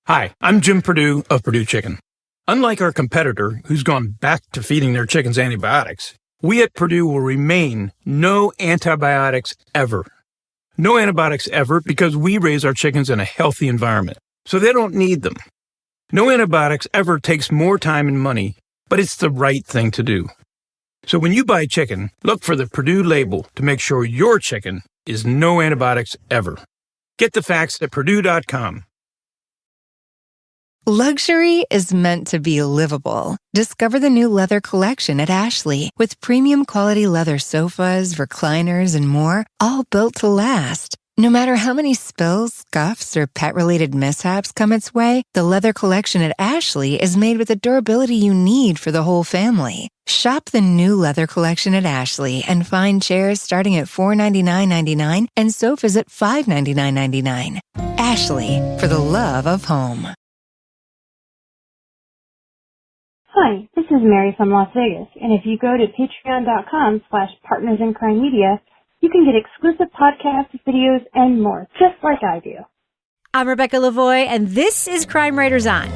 Hi, I'm Jim Perdue of Perdue Chicken. Unlike our competitor, who's gone back to feeding their chickens antibiotics, we at Perdue will remain no antibiotics ever. No antibiotics ever because we raise our chickens in a healthy environment, so they don't need them. No antibiotics ever takes more time and money, but it's the right thing to do. So when you buy chicken, look for the Perdue label to make sure your chicken is no antibiotics ever. Get the facts at Perdue.com. Luxury is meant to be livable. Discover the new leather collection at Ashley with premium quality leather sofas, recliners, and more, all built to last. No matter how many spills, scuffs, or pet-related mishaps come its way, the leather collection at Ashley is made with the durability you need for the whole family. Shop the new leather collection at Ashley and find chairs starting at $499.99 and sofas at $599.99. Ashley, for the love of home. Hi, this is Mary from Las Vegas, and if you go to patreon.com/partnersincrimemedia, you can get exclusive podcasts, videos, and more, just like I do. I'm Rebecca Lavoie, and this is Crime Writers On.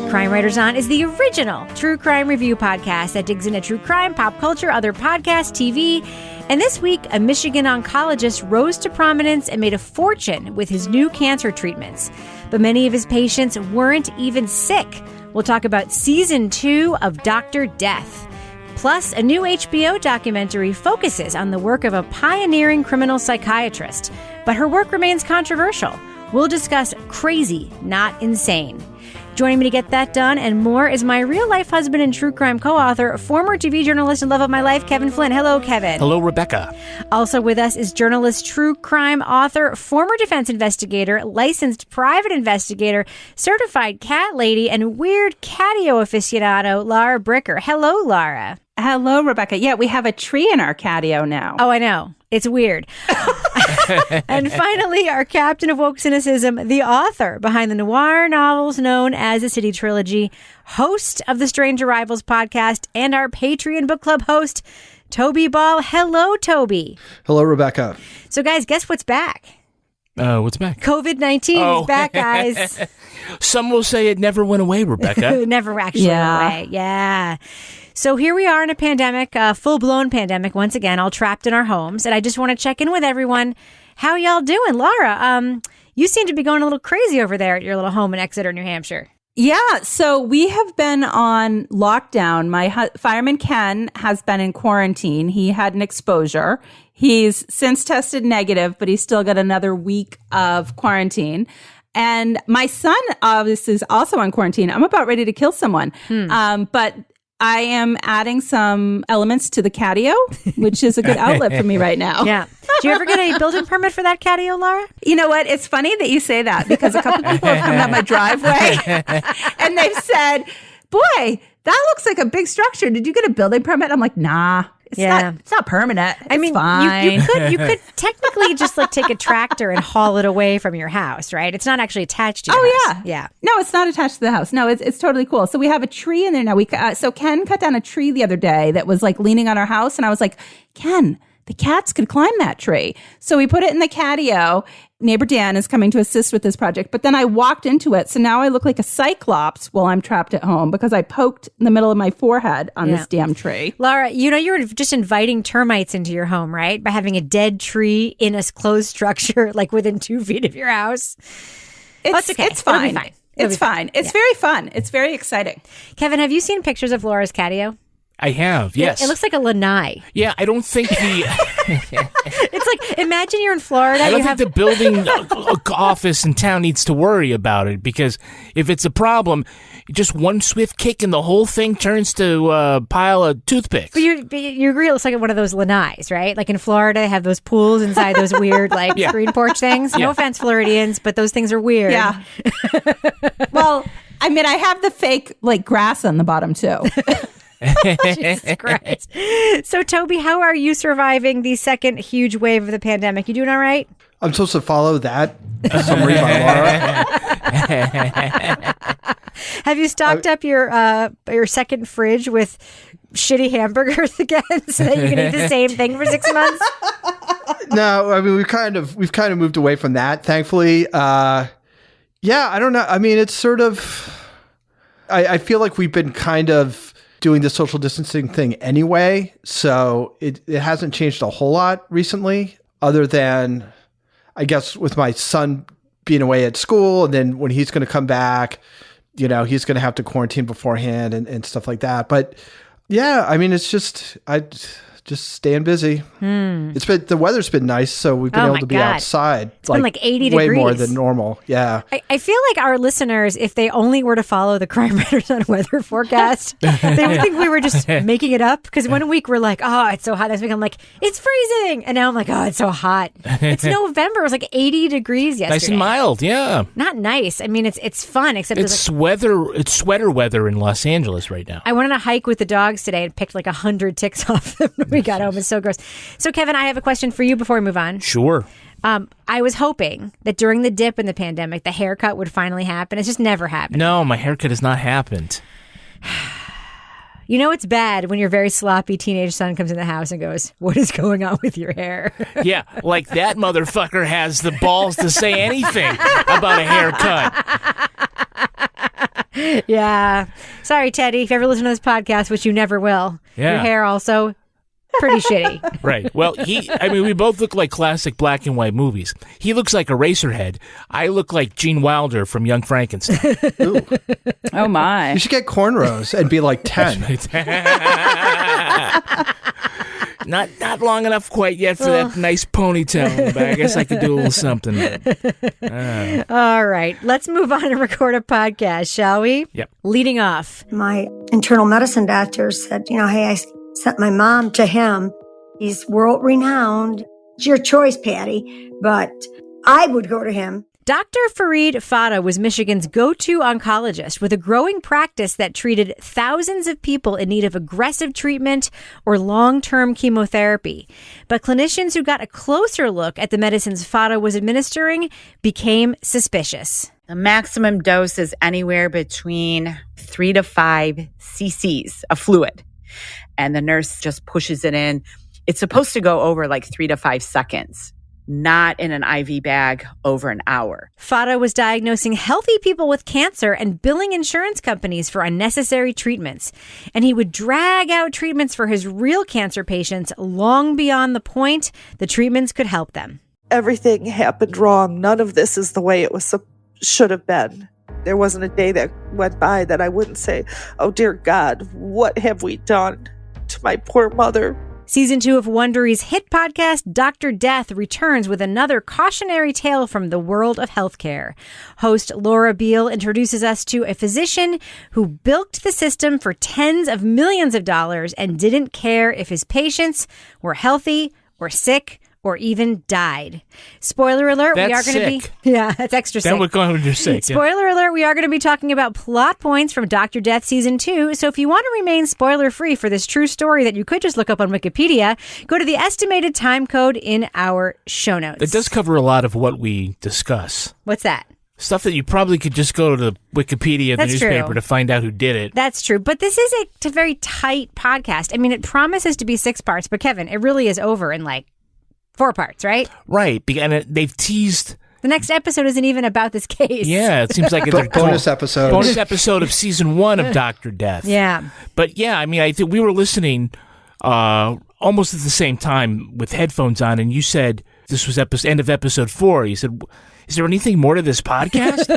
Crime Writers On is the original true crime review podcast that digs into true crime, pop culture, other podcasts, TV. And this week, a Michigan oncologist rose to prominence and made a fortune with his new cancer treatments. But many of his patients weren't even sick. We'll talk about season 2 of Dr. Death. Plus, a new HBO documentary focuses on the work of a pioneering criminal psychiatrist. But her work remains controversial. We'll discuss crazy, not insane. Joining me to get that done and more is my real-life husband and true crime co-author, former TV journalist and love of my life, Kevin Flynn. Hello, Kevin. Hello, Rebecca. Also with us is journalist, true crime author, former defense investigator, licensed private investigator, certified cat lady, and weird catio aficionado, Laura Bricker. Hello, Laura. Hello, Rebecca. Yeah, we have a tree in our catio now. Oh, I know. It's weird. And finally, our captain of woke cynicism, the author behind the noir novels known as the City Trilogy, host of the Strange Arrivals podcast, and our Patreon book club host, Toby Ball. Hello, Toby. Hello, Rebecca. So, guys, guess what's back? What's back? COVID-19 is back, guys. Some will say it never went away, Rebecca. It never actually went away. Yeah. So here we are in a pandemic, a full-blown pandemic, once again, all trapped in our homes. And I just want to check in with everyone. How y'all doing? Laura, you seem to be going a little crazy over there at your little home in Exeter, New Hampshire. Yeah, so we have been on lockdown. My fireman Ken has been in quarantine. He had an exposure. He's since tested negative, but he's still got another week of quarantine. And my son, obviously, is also on quarantine. I'm about ready to kill someone. But I am adding some elements to the catio, which is a good outlet for me right now. Yeah. Do you ever get a building permit for that catio, Laura? You know what? It's funny that you say that because a couple people have come down my driveway and they've said, boy, that looks like a big structure. Did you get a building permit? I'm like, nah. It's not permanent. It's fine. You could technically just like take a tractor and haul it away from your house, right? It's not actually attached to your house. Yeah. No, it's not attached to the house. No, it's totally cool. So we have a tree in there now. So Ken cut down a tree the other day that was like leaning on our house, and I was like, Ken, the cats could climb that tree. So we put it in the catio. Neighbor Dan is coming to assist with this project. But then I walked into it. So now I look like a cyclops while I'm trapped at home because I poked in the middle of my forehead on this damn tree. Laura, you know, you're just inviting termites into your home, right? By having a dead tree in a closed structure, like within 2 feet of your house. It's okay. It's fine. It's fine. It's very fun. It's very exciting. Kevin, have you seen pictures of Laura's catio? I have, yes. It looks like a lanai. Yeah, I don't think It's like, imagine you're in Florida. I don't think the building office in town needs to worry about it because if it's a problem, just one swift kick and the whole thing turns to a pile of toothpicks. But you agree it looks like one of those lanais, right? Like in Florida, they have those pools inside those weird screen porch things. No offense, Floridians, but those things are weird. Yeah. Well, I mean, I have the fake grass on the bottom too. Jesus Christ. So, Toby, how are you surviving the second huge wave of the pandemic? You doing all right? I'm supposed to follow that summary by Laura. Have you stocked up your second fridge with shitty hamburgers again so that you can eat the same thing for 6 months? No, I mean we've kind of moved away from that, thankfully. Yeah, I don't know. I mean, it's sort of. I feel like we've been kind of doing the social distancing thing anyway, so it hasn't changed a whole lot recently, other than, I guess, with my son being away at school, and then when he's going to come back, he's going to have to quarantine beforehand and stuff like that. But yeah, I mean, it's just staying busy. The weather's been nice, so we've been able to be outside. It's been like 80 way degrees. More than normal. Yeah. I feel like our listeners, if they only were to follow the Crime Writers on weather forecast, they would think we were just making it up. Because one week we're like, oh, it's so hot. Next week I'm like, it's freezing. And now I'm like, oh, it's so hot. It's November. It was like 80 degrees yesterday. Nice and mild, yeah. Not nice. I mean, it's fun, except it's sweater weather in Los Angeles right now. I went on a hike with the dogs today and picked like 100 ticks off them when we got home. It's so gross. So, Kevin, I have a question for you before we move on. Sure. I was hoping that during the dip in the pandemic, the haircut would finally happen. It's just never happened. No, my haircut has not happened. It's bad when your very sloppy teenage son comes in the house and goes, what is going on with your hair? Yeah, like that motherfucker has the balls to say anything about a haircut. Yeah. Sorry, Teddy, if you ever listen to this podcast, which you never will. Yeah. Your hair also pretty shitty. Right. Well, we both look like classic black and white movies. He looks like Eraserhead. I look like Gene Wilder from Young Frankenstein. Ooh. Oh, my. You should get cornrows and be like 10. Not long enough quite yet for that nice ponytail in the back. I guess I could do a little something. All right. Let's move on and record a podcast, shall we? Yep. Leading off. My internal medicine doctor said, hey, I sent my mom to him. He's world renowned. It's your choice, Patty, but I would go to him. Dr. Farid Fata was Michigan's go-to oncologist with a growing practice that treated thousands of people in need of aggressive treatment or long-term chemotherapy. But clinicians who got a closer look at the medicines Fata was administering became suspicious. The maximum dose is anywhere between 3 to 5 cc's of fluid. And the nurse just pushes it in. It's supposed to go over like 3 to 5 seconds, not in an IV bag over an hour. Fata was diagnosing healthy people with cancer and billing insurance companies for unnecessary treatments. And he would drag out treatments for his real cancer patients long beyond the point the treatments could help them. Everything happened wrong. None of this is the way it should have been. There wasn't a day that went by that I wouldn't say, oh, dear God, what have we done to my poor mother? Season 2 of Wondery's hit podcast, Dr. Death, returns with another cautionary tale from the world of healthcare. Host Laura Beale introduces us to a physician who bilked the system for tens of millions of dollars and didn't care if his patients were healthy or sick or even died. Spoiler alert, that's we are going to be... sick. Yeah, that's extra sick. Then we're going to sick. Spoiler alert, we are going to be talking about plot points from Dr. Death Season 2. So if you want to remain spoiler-free for this true story that you could just look up on Wikipedia, go to the estimated time code in our show notes. It does cover a lot of what we discuss. What's that? Stuff that you probably could just go to the Wikipedia, the newspaper, true. to find out who did it. That's true. But this is a very tight podcast. I mean, it promises to be 6 parts, but Kevin, it really is over in like 4 parts, right? Right. And they've teased... The next episode isn't even about this case. Yeah, it seems like it's a bonus episode. Bonus episode of Season 1 of Dr. Death. Yeah. But yeah, I mean, I think we were listening almost at the same time with headphones on, and you said this was end of episode 4. You said, is there anything more to this podcast?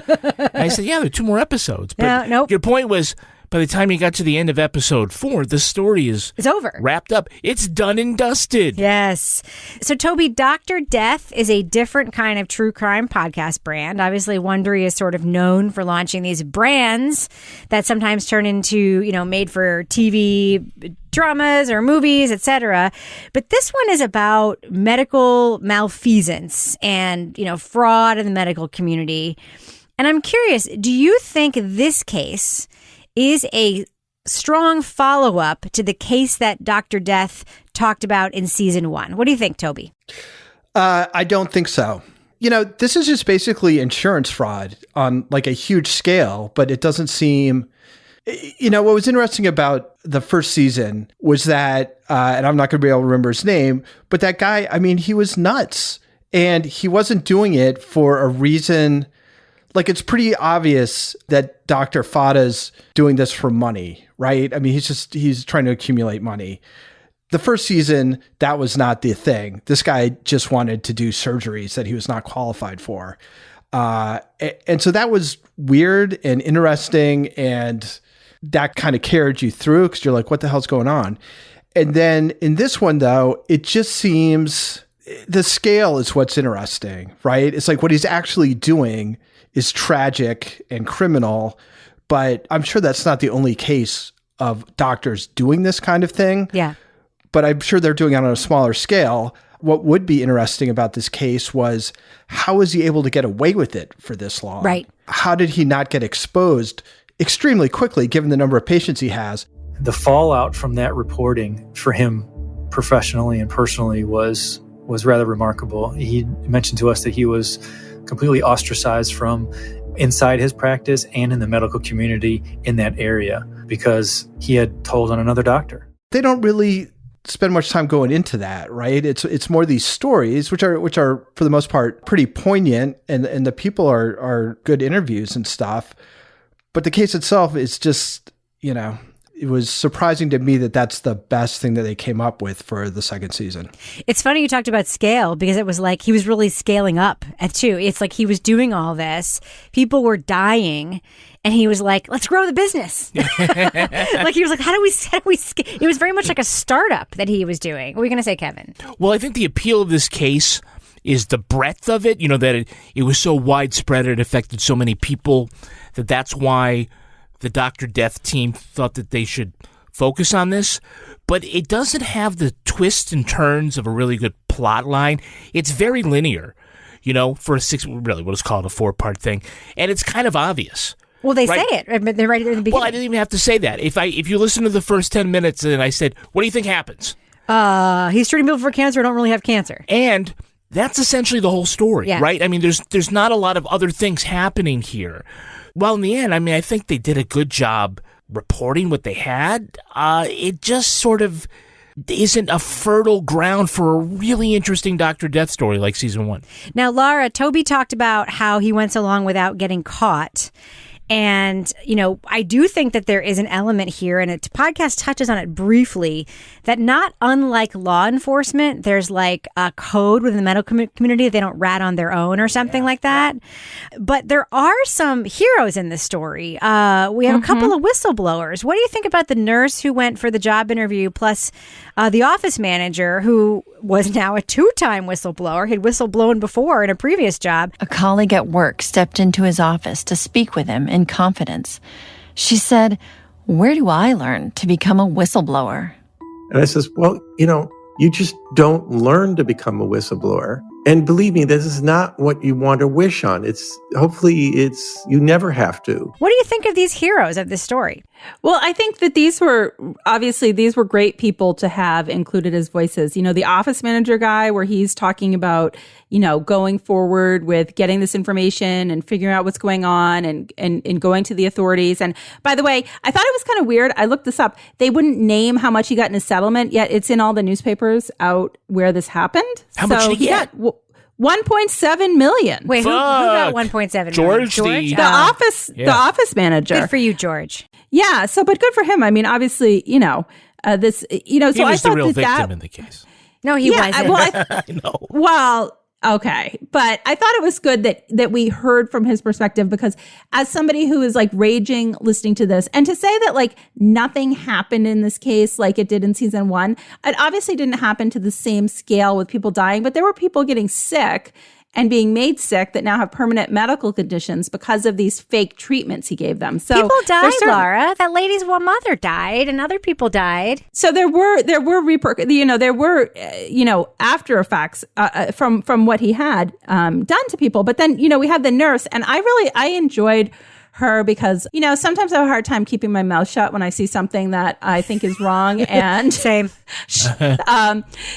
And I said, yeah, there are 2 more episodes. But nope. Your point was, by the time you got to the end of episode 4, the story is over. Wrapped up. It's done and dusted. Yes. So, Toby, Dr. Death is a different kind of true crime podcast brand. Obviously, Wondery is sort of known for launching these brands that sometimes turn into, made for TV dramas or movies, etc. But this one is about medical malfeasance and, fraud in the medical community. And I'm curious, do you think this case is a strong follow-up to the case that Dr. Death talked about in Season 1? What do you think, Toby? I don't think so. this is just basically insurance fraud on like a huge scale, but it doesn't seem, what was interesting about the first season was that, and I'm not going to be able to remember his name, but that guy, he was nuts and he wasn't doing it for a reason. Like, it's pretty obvious that Dr. Fata's doing this for money, right? He's trying to accumulate money. The first season, that was not the thing. This guy just wanted to do surgeries that he was not qualified for. And so that was weird and interesting. And that kind of carried you through because you're like, what the hell's going on? And then in this one, though, it just seems the scale is what's interesting, right? It's like what he's actually doing is tragic and criminal. But I'm sure that's not the only case of doctors doing this kind of thing. Yeah. But I'm sure they're doing it on a smaller scale. What would be interesting about this case was how was he able to get away with it for this long? Right. How did he not get exposed extremely quickly, given the number of patients he has? The fallout from that reporting for him professionally and personally was rather remarkable. He mentioned to us that he was completely ostracized from inside his practice and in the medical community in that area because he had told on another doctor. They don't really spend much time going into that, right? It's more these stories, which are for the most part pretty poignant, and the people are good interviews and stuff. But the case itself is just, it was surprising to me that that's the best thing that they came up with for the second season. It's funny you talked about scale because it was like he was really scaling up too. It's like he was doing all this. People were dying. And he was like, let's grow the business. Like he was like, how do we scale? It was very much like a startup that he was doing. What were you going to say, Kevin? Well, I think the appeal of this case is the breadth of it, that it was so widespread, it affected so many people that's why the Dr. Death team thought that they should focus on this. But it doesn't have the twists and turns of a really good plot line. It's very linear, for really what is called a 4-part thing. And it's kind of obvious. Well, they say it. They're right at the beginning. Well, I didn't even have to say that. If you listen to the first 10 minutes and I said, what do you think happens? He's treating people for cancer who don't really have cancer. And that's essentially the whole story, right? There's not a lot of other things happening here. Well, in the end, I think they did a good job reporting what they had. It just sort of isn't a fertile ground for a really interesting Dr. Death story like season 1. Now, Laura, Toby talked about how he went so long without getting caught. And, I do think that there is an element here, and the podcast touches on it briefly, that not unlike law enforcement, there's like a code within the medical community that they don't rat on their own or something like that. But there are some heroes in this story. We have a couple of whistleblowers. What do you think about the nurse who went for the job interview, plus the office manager who was now a 2-time whistleblower? He'd whistleblown before in a previous job. A colleague at work stepped into his office to speak with him in confidence. She said, "Where do I learn to become a whistleblower?" And I says, well, you just don't learn to become a whistleblower. And believe me, this is not what you want to wish on. You never have to. What do you think of these heroes of this story? Well, I think that these were great people to have included as voices. The office manager guy where he's talking about, going forward with getting this information and figuring out what's going on and going to the authorities. And by the way, I thought it was kind of weird. I looked this up. They wouldn't name how much he got in his settlement, yet it's in all the newspapers out where this happened. How much did he get? 1.7 million. Wait, who got 1.7 million? George? The office manager. Good for you, George. Yeah. So, but good for him. Obviously, this, he so was I thought the real victim that in the case. No, he wasn't. Well, I know. Well, okay. But I thought it was good that we heard from his perspective, because as somebody who is like raging listening to this, and to say that like nothing happened in this case like it did in season 1, it obviously didn't happen to the same scale with people dying, but there were people getting sick and being made sick that now have permanent medical conditions because of these fake treatments he gave them. So people died, Laura. That lady's mother died, and other people died. So there were after effects from what he had done to people. But then we had the nurse, and I enjoyed her because, sometimes I have a hard time keeping my mouth shut when I see something that I think is wrong. And same.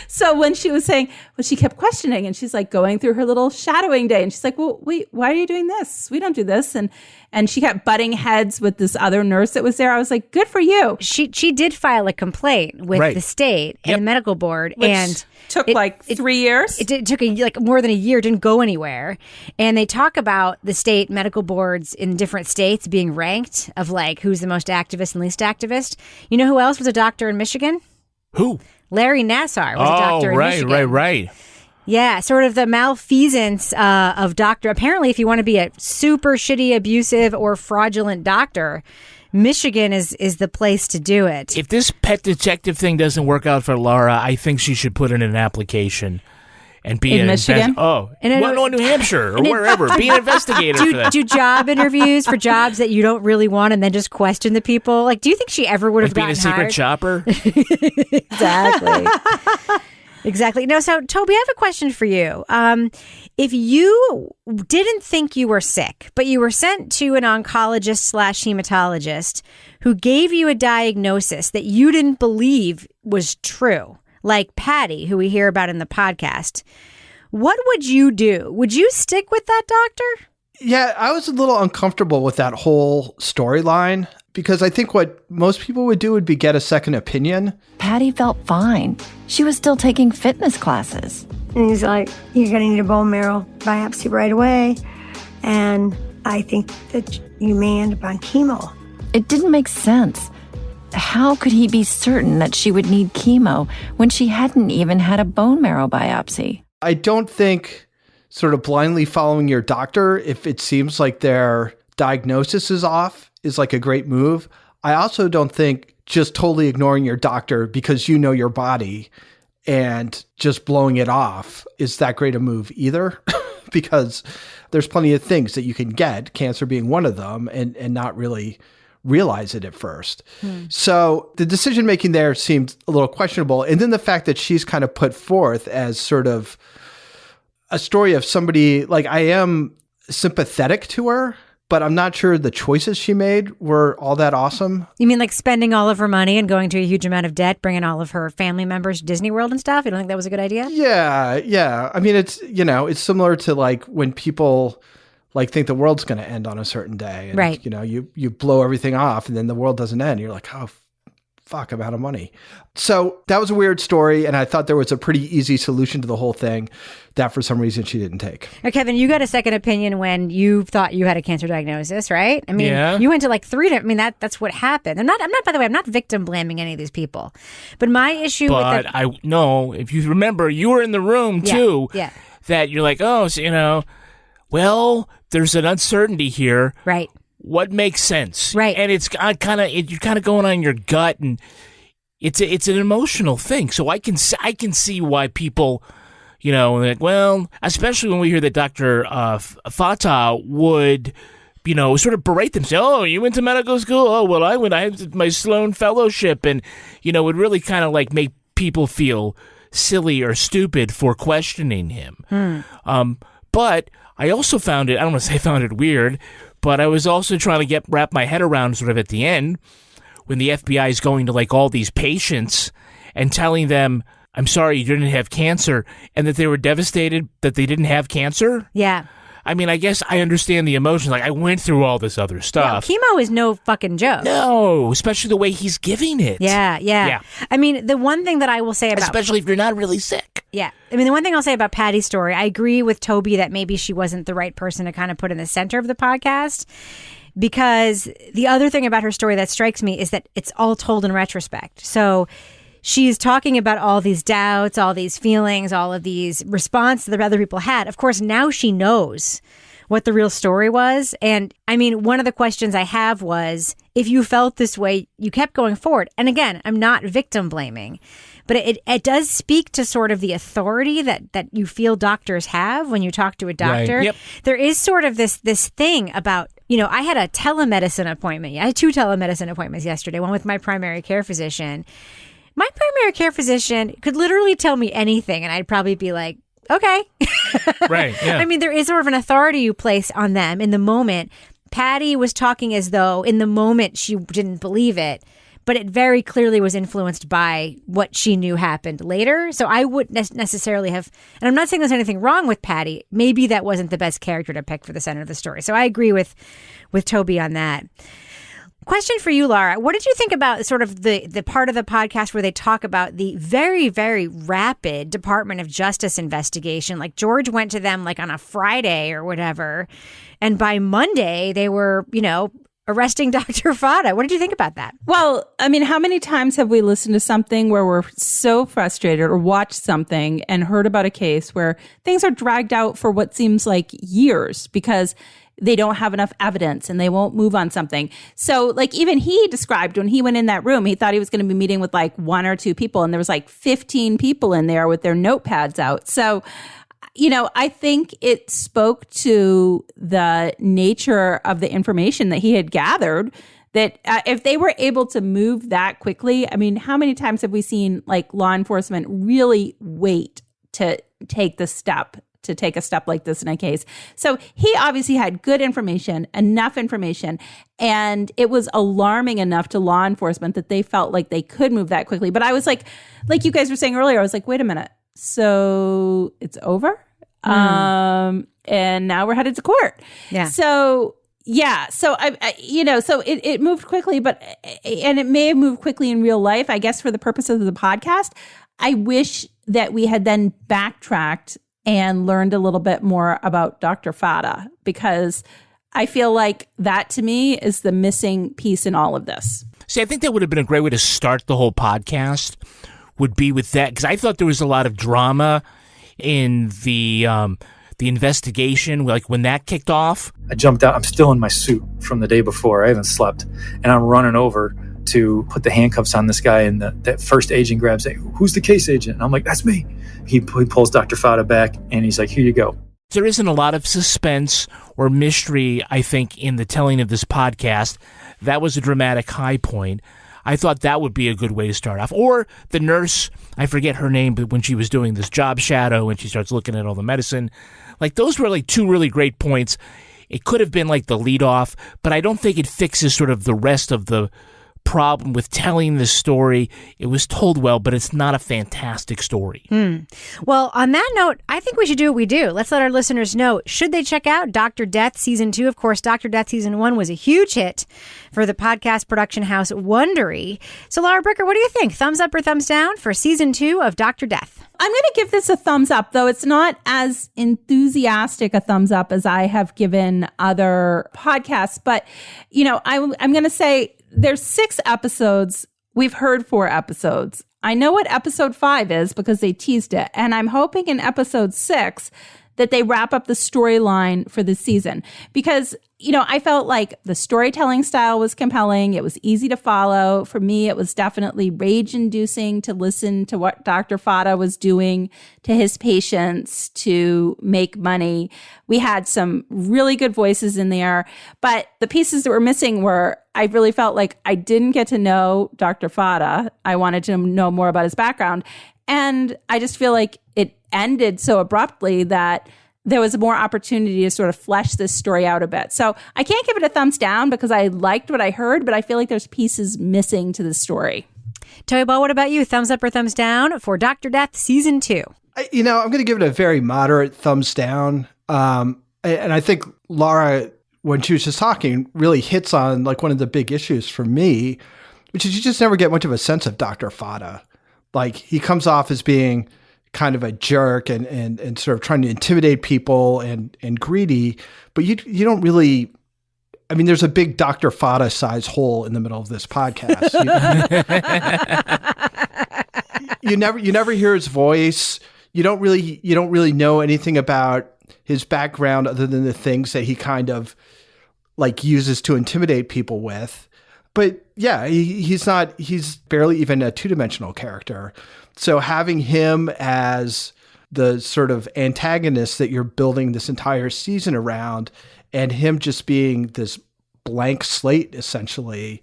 So when she was saying, she kept questioning and she's like going through her little shadowing day. And she's like, well, wait, why are you doing this? We don't do this. And she kept butting heads with this other nurse that was there. I was like, good for you. She did file a complaint with the state and the medical board. Which and took 3 years. It took more than a year, didn't go anywhere. And they talk about the state medical boards in different states being ranked of who's the most activist and least activist. You know who else was a doctor in Michigan? Who? Larry Nassar was a doctor in Michigan. Right. Yeah, sort of the malfeasance of doctor. Apparently, if you want to be a super shitty, abusive, or fraudulent doctor, Michigan is the place to do it. If this pet detective thing doesn't work out for Laura, I think she should put in an application and be in Michigan. New Hampshire or wherever. Be an investigator for that. Do job interviews for jobs that you don't really want, and then just question the people. Do you think she ever would have gotten hired? Being a secret shopper. Exactly. Exactly. No, so Toby, I have a question for you. If you didn't think you were sick, but you were sent to an oncologist/hematologist who gave you a diagnosis that you didn't believe was true, like Patty, who we hear about in the podcast, what would you do? Would you stick with that doctor? Yeah, I was a little uncomfortable with that whole storyline because I think what most people would do would be get a second opinion. Patty felt fine. She was still taking fitness classes. And he's like, you're going to need a bone marrow biopsy right away. And I think that you may end up on chemo. It didn't make sense. How could he be certain that she would need chemo when she hadn't even had a bone marrow biopsy? I don't think sort of blindly following your doctor, if it seems like their diagnosis is off, is a great move. I also don't think just totally ignoring your doctor because you know your body and just blowing it off is that great a move either. Because there's plenty of things that you can get, cancer being one of them, and not really realize it at first. So the decision making there seemed a little questionable. And then the fact that she's kind of put forth as sort of a story of somebody, I am sympathetic to her, but I'm not sure the choices she made were all that awesome. You mean spending all of her money and going to a huge amount of debt, bringing all of her family members to Disney World and stuff? You don't think that was a good idea? Yeah. I mean, it's, it's similar to when people think the world's going to end on a certain day. And, right. You blow everything off and then the world doesn't end. You're like, oh, fuck, I'm out of money. So that was a weird story. And I thought there was a pretty easy solution to the whole thing that for some reason she didn't take. Now, Kevin, you got a second opinion when you thought you had a cancer diagnosis, right? I mean, you went to 3 different, I mean, that's what happened. I'm not, by the way, I'm not victim blaming any of these people. But my issue with that. If you remember, you were in the room too. Yeah. That you're like, oh, so, well, there's an uncertainty here. Right. What makes sense? Right. And it's you're kind of going on your gut, and it's an emotional thing. So I can see why people, well, especially when we hear that Dr. Fata would, sort of berate them, say, oh, you went to medical school? Oh, well, I had my Sloan fellowship, and, would really kind of make people feel silly or stupid for questioning him. But I also found it, I don't want to say I found it weird, but I was also trying to wrap my head around sort of at the end when the FBI is going to all these patients and telling them, I'm sorry you didn't have cancer, and that they were devastated that they didn't have cancer. Yeah. I mean, I guess I understand the emotions. I went through all this other stuff. Yeah, chemo is no fucking joke. No, especially the way he's giving it. Yeah. I mean, the one thing that I will say about... Especially if you're not really sick. Yeah. I mean, the one thing I'll say about Patty's story, I agree with Toby that maybe she wasn't the right person to kind of put in the center of the podcast. Because the other thing about her story that strikes me is that it's all told in retrospect. So she's talking about all these doubts, all these feelings, all of these responses that other people had. Of course, now she knows what the real story was. And I mean, one of the questions I have was, if you felt this way, you kept going forward. And again, I'm not victim blaming, but it does speak to sort of the authority that you feel doctors have when you talk to a doctor. Right. Yep. There is sort of this thing about, I had a telemedicine appointment. I had 2 telemedicine appointments yesterday, one with my primary care physician. My primary care physician could literally tell me anything, and I'd probably be like, okay. Right, yeah. I mean, there is sort of an authority you place on them in the moment. Patty was talking as though in the moment she didn't believe it, but it very clearly was influenced by what she knew happened later. So I wouldn't necessarily have, and I'm not saying there's anything wrong with Patty. Maybe that wasn't the best character to pick for the center of the story. So I agree with Toby on that. Question for you, Laura. What did you think about sort of the part of the podcast where they talk about the very, very rapid Department of Justice investigation? Like George went to them like on a Friday or whatever, and by Monday they were, arresting Dr. Fata. What did you think about that? Well, I mean, how many times have we listened to something where we're so frustrated or watched something and heard about a case where things are dragged out for what seems like years because they don't have enough evidence and they won't move on something. So like even he described when he went in that room, he thought he was going to be meeting with like 1 or 2 people and there was like 15 people in there with their notepads out. So I think it spoke to the nature of the information that he had gathered, that if they were able to move that quickly, I mean, how many times have we seen like law enforcement really wait to take a step like this in a case? So he obviously had good information, enough information, and it was alarming enough to law enforcement that they felt like they could move that quickly. But I was like you guys were saying earlier, I was like, wait a minute. So it's over? And now we're headed to court. Yeah. So it moved quickly, and it may have moved quickly in real life, I guess, for the purposes of the podcast. I wish that we had then backtracked and learned a little bit more about Dr. Fata, because I feel like that to me is the missing piece in all of this. See, I think that would have been a great way to start the whole podcast, would be with that, because I thought there was a lot of drama in the investigation, like when that kicked off. I jumped out. I'm still in my suit from the day before. I haven't slept. And I'm running over to put the handcuffs on this guy. And that first agent grabs it. Who's the case agent? And I'm like, that's me. He pulls Dr. Fata back and he's like, here you go. There isn't a lot of suspense or mystery, I think, in the telling of this podcast. That was a dramatic high point. I thought that would be a good way to start off. Or the nurse, I forget her name, but when she was doing this job shadow and she starts looking at all the medicine, like those were like 2 really great points. It could have been like the lead off, but I don't think it fixes sort of the rest of the problem with telling the story. It was told well, but it's not a fantastic story. Well, on that note, I think we should do what we do. Let's let our listeners know. Should they check out Dr. Death Season 2? Of course, Dr. Death Season 1 was a huge hit for the podcast production house Wondery. So, Laura Bricker, what do you think? Thumbs up or thumbs down for Season 2 of Dr. Death? I'm going to give this a thumbs up, though it's not as enthusiastic a thumbs up as I have given other podcasts. But, I'm going to say there's 6 episodes. We've heard 4 episodes. I know what episode 5 is because they teased it. And I'm hoping in episode 6 that they wrap up the storyline for the season. Because, I felt like the storytelling style was compelling. It was easy to follow. For me, it was definitely rage-inducing to listen to what Dr. Fata was doing to his patients to make money. We had some really good voices in there. But the pieces that were missing were, I really felt like I didn't get to know Dr. Fata. I wanted to know more about his background. And I just feel like it ended so abruptly that there was more opportunity to sort of flesh this story out a bit. So I can't give it a thumbs down because I liked what I heard, but I feel like there's pieces missing to the story. Toby Ball, what about you? Thumbs up or thumbs down for Dr. Death Season 2? I'm going to give it a very moderate thumbs down. And I think Laura, when she was just talking, really hits on like one of the big issues for me, which is you just never get much of a sense of Dr. Fata. Like he comes off as being kind of a jerk and sort of trying to intimidate people and greedy, but you don't really, I mean, there's a big Dr. Fata size hole in the middle of this podcast. You never hear his voice. You don't really know anything about his background other than the things that he kind of like uses to intimidate people with. But yeah, he's barely even a 2-dimensional character. So having him as the sort of antagonist that you're building this entire season around and him just being this blank slate, essentially,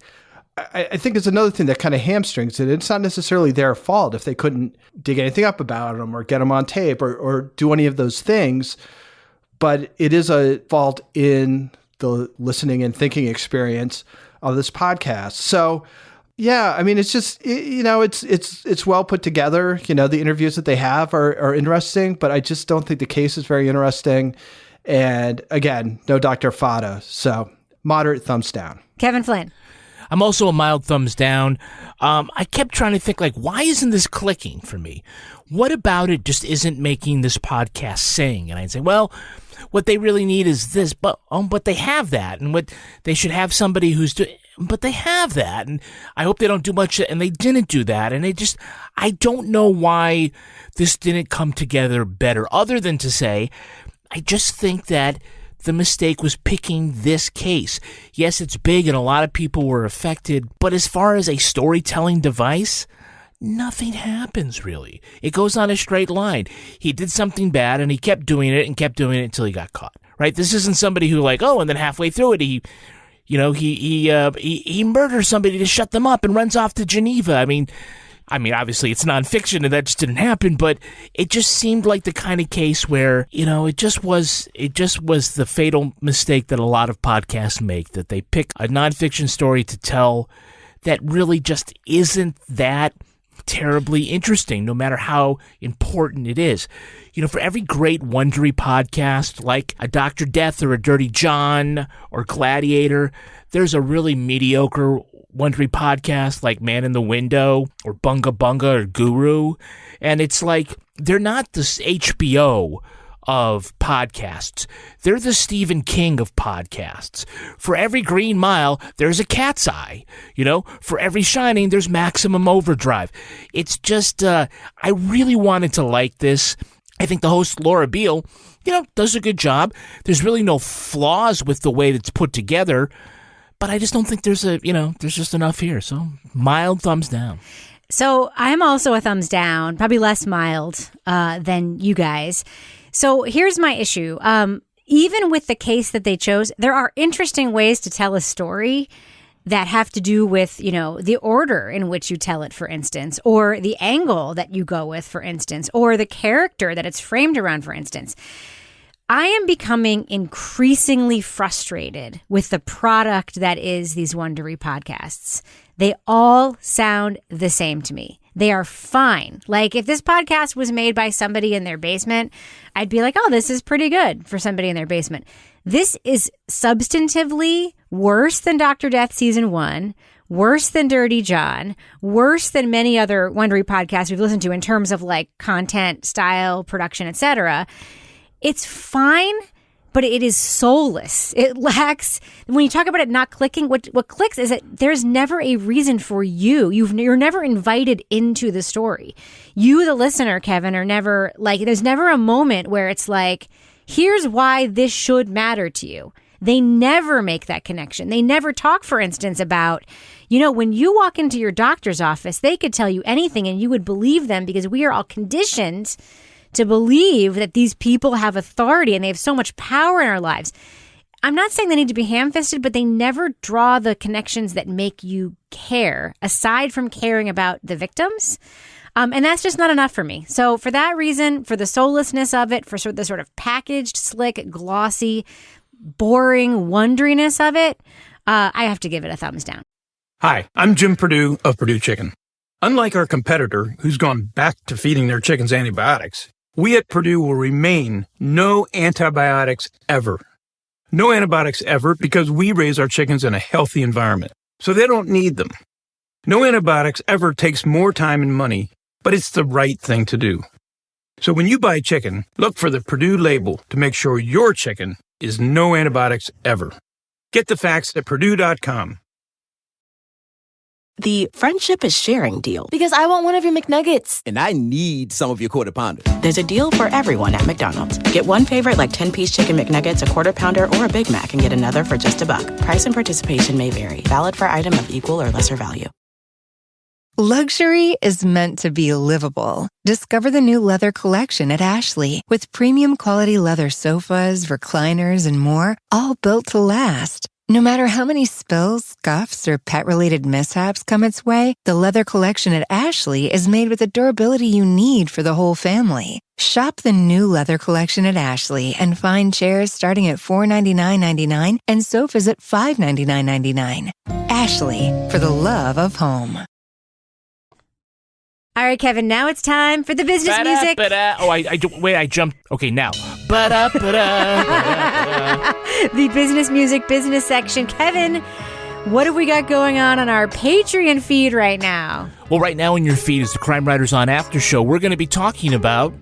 I think is another thing that kind of hamstrings it. It's not necessarily their fault if they couldn't dig anything up about him or get him on tape or do any of those things. But it is a fault in the listening and thinking experience of this podcast. So, yeah, I mean, it's just, it's well put together. The interviews that they have are interesting, but I just don't think the case is very interesting. And again, no Dr. Fata. So moderate thumbs down. Kevin Flynn. I'm also a mild thumbs down. I kept trying to think, why isn't this clicking for me? What about it just isn't making this podcast sing? And I'd say, well, what they really need is this, but they have that. And what they should have somebody who's doing, but they have that. And I hope they don't do much, and they didn't do that. And I don't know why this didn't come together better, other than to say, I just think that the mistake was picking this case. Yes, it's big and a lot of people were affected, but as far as a storytelling device, nothing happens really. It goes on a straight line. He did something bad and he kept doing it until he got caught, right? This isn't somebody who and then halfway through it, he murders somebody to shut them up and runs off to Geneva. I mean, obviously it's nonfiction and that just didn't happen, but it just seemed like the kind of case where, it just was the fatal mistake that a lot of podcasts make, that they pick a nonfiction story to tell that really just isn't that terribly interesting, no matter how important it is. For every great Wondery podcast, like a Dr. Death or a Dirty John or Gladiator, there's a really mediocre Wondery podcast like Man in the Window or Bunga Bunga or Guru. And it's like, they're not the HBO of podcasts. They're the Stephen King of podcasts. For every Green Mile, there's a Cat's Eye. For every Shining, there's Maximum Overdrive. It's just, I really wanted to like this. I think the host, Laura Beale, does a good job. There's really no flaws with the way that's put together, but I just don't think there's just enough here. So mild thumbs down. So I'm also a thumbs down, probably less mild than you guys. So here's my issue. Even with the case that they chose, there are interesting ways to tell a story that have to do with, the order in which you tell it, for instance, or the angle that you go with, for instance, or the character that it's framed around, for instance. I am becoming increasingly frustrated with the product that is these Wondery podcasts. They all sound the same to me. They are fine. Like, if this podcast was made by somebody in their basement, I'd be like, oh, this is pretty good for somebody in their basement. This is substantively worse than Dr. Death Season 1, worse than Dirty John, worse than many other Wondery podcasts we've listened to in terms of content, style, production, etc. It's fine, but it is soulless. It lacks, when you talk about it not clicking, what clicks is that there's never a reason for you. You're never invited into the story. You, the listener, Kevin, are never, there's never a moment where it's here's why this should matter to you. They never make that connection. They never talk, for instance, about, when you walk into your doctor's office, they could tell you anything and you would believe them because we are all conditioned to believe that these people have authority and they have so much power in our lives. I'm not saying they need to be ham-fisted, but they never draw the connections that make you care, aside from caring about the victims. And that's just not enough for me. So for that reason, for the soullessness of it, for the sort of packaged, slick, glossy, boring wonderiness of it, I have to give it a thumbs down. Hi, I'm Jim Perdue of Perdue Chicken. Unlike our competitor, who's gone back to feeding their chickens antibiotics, we at Perdue will remain no antibiotics ever. No antibiotics ever, because we raise our chickens in a healthy environment, so they don't need them. No antibiotics ever takes more time and money, but it's the right thing to do. So when you buy chicken, look for the Perdue label to make sure your chicken is no antibiotics ever. Get the facts at Perdue.com. The friendship is sharing deal. Because I want one of your McNuggets. And I need some of your Quarter Pounder. There's a deal for everyone at McDonald's. Get one favorite like 10-piece chicken McNuggets, a Quarter Pounder, or a Big Mac, and get another for just $1. Price and participation may vary. Valid for item of equal or lesser value. Luxury is meant to be livable. Discover the new leather collection at Ashley with premium quality leather sofas, recliners, and more, all built to last. No matter how many spills, scuffs, or pet-related mishaps come its way, the leather collection at Ashley is made with the durability you need for the whole family. Shop the new leather collection at Ashley and find chairs starting at $499.99 and sofas at $599.99. Ashley, for the love of home. All right, Kevin, now it's time for the business music. I jumped. Okay, now. The business music business section. Kevin, what have we got going on our Patreon feed right now? Well, right now in your feed is the Crime Writers On After Show. We're going to be talking about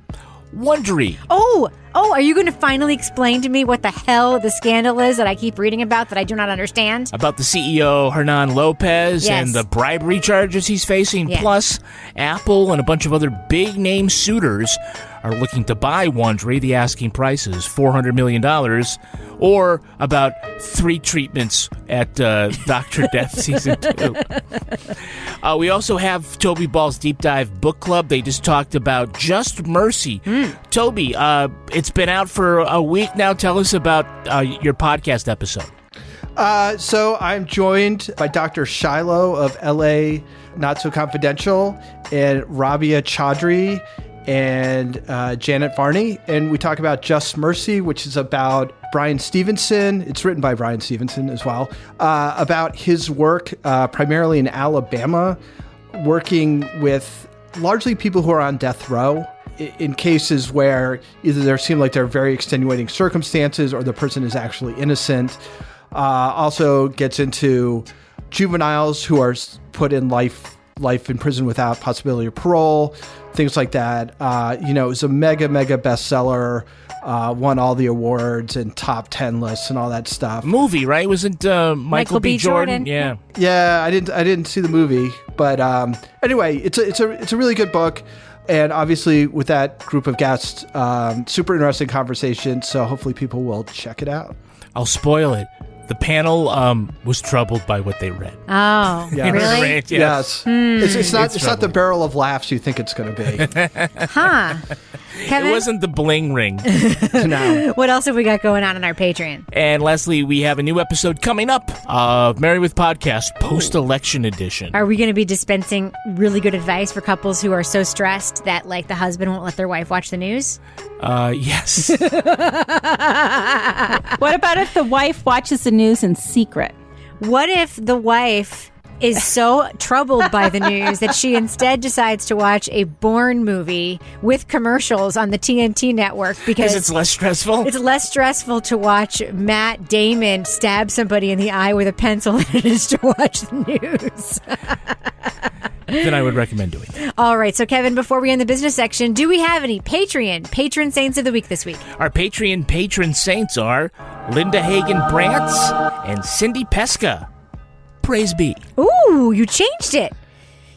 Wondery. Oh, are you going to finally explain to me what the hell the scandal is that I keep reading about that I do not understand? About the CEO, Hernan Lopez, and the bribery charges he's facing. Yes. Plus, Apple and a bunch of other big-name suitors are looking to buy Wondery. The asking price is $400 million, or about 3 treatments at Dr. Death Season 2. We also have Toby Ball's Deep Dive Book Club. They just talked about Just Mercy. Toby, it's been out for a week now. Tell us about your podcast episode. So I'm joined by Dr. Shiloh of LA Not So Confidential and Rabia Chaudhry and Janet Varney. And we talk about Just Mercy, which is about Brian Stevenson. It's written by Brian Stevenson as well, about his work primarily in Alabama, working with largely people who are on death row in cases where either there seem like there are very extenuating circumstances or the person is actually innocent. Also gets into juveniles who are put in life in prison without possibility of parole, things like that. It was a mega bestseller, won all the awards and top 10 lists and all that stuff. Movie, right? Wasn't Michael B. Jordan? Yeah. Yeah, I didn't see the movie, but anyway, it's a really good book. And obviously, with that group of guests, super interesting conversation. So hopefully people will check it out. I'll spoil it. The panel was troubled by what they read. Oh, yes. Really? Yes. It's not the barrel of laughs you think it's going to be. Huh. Kevin? It wasn't the bling ring. No. What else have we got going on our Patreon? And Leslie, we have a new episode coming up of Married with Podcast, post-election edition. Are we going to be dispensing really good advice for couples who are so stressed that, like, the husband won't let their wife watch the news? Yes. What about if the wife watches the news in secret? What if the wife is so troubled by the news that she instead decides to watch a Bourne movie with commercials on the TNT network because it's less stressful? It's less stressful to watch Matt Damon stab somebody in the eye with a pencil than it is to watch the news. Then I would recommend doing that. All right. So, Kevin, before we end the business section, do we have any patron saints of the week this week? Our Patreon patron saints are Linda Hagen-Brantz and Cindy Pesca. Praise be. Ooh, you changed it.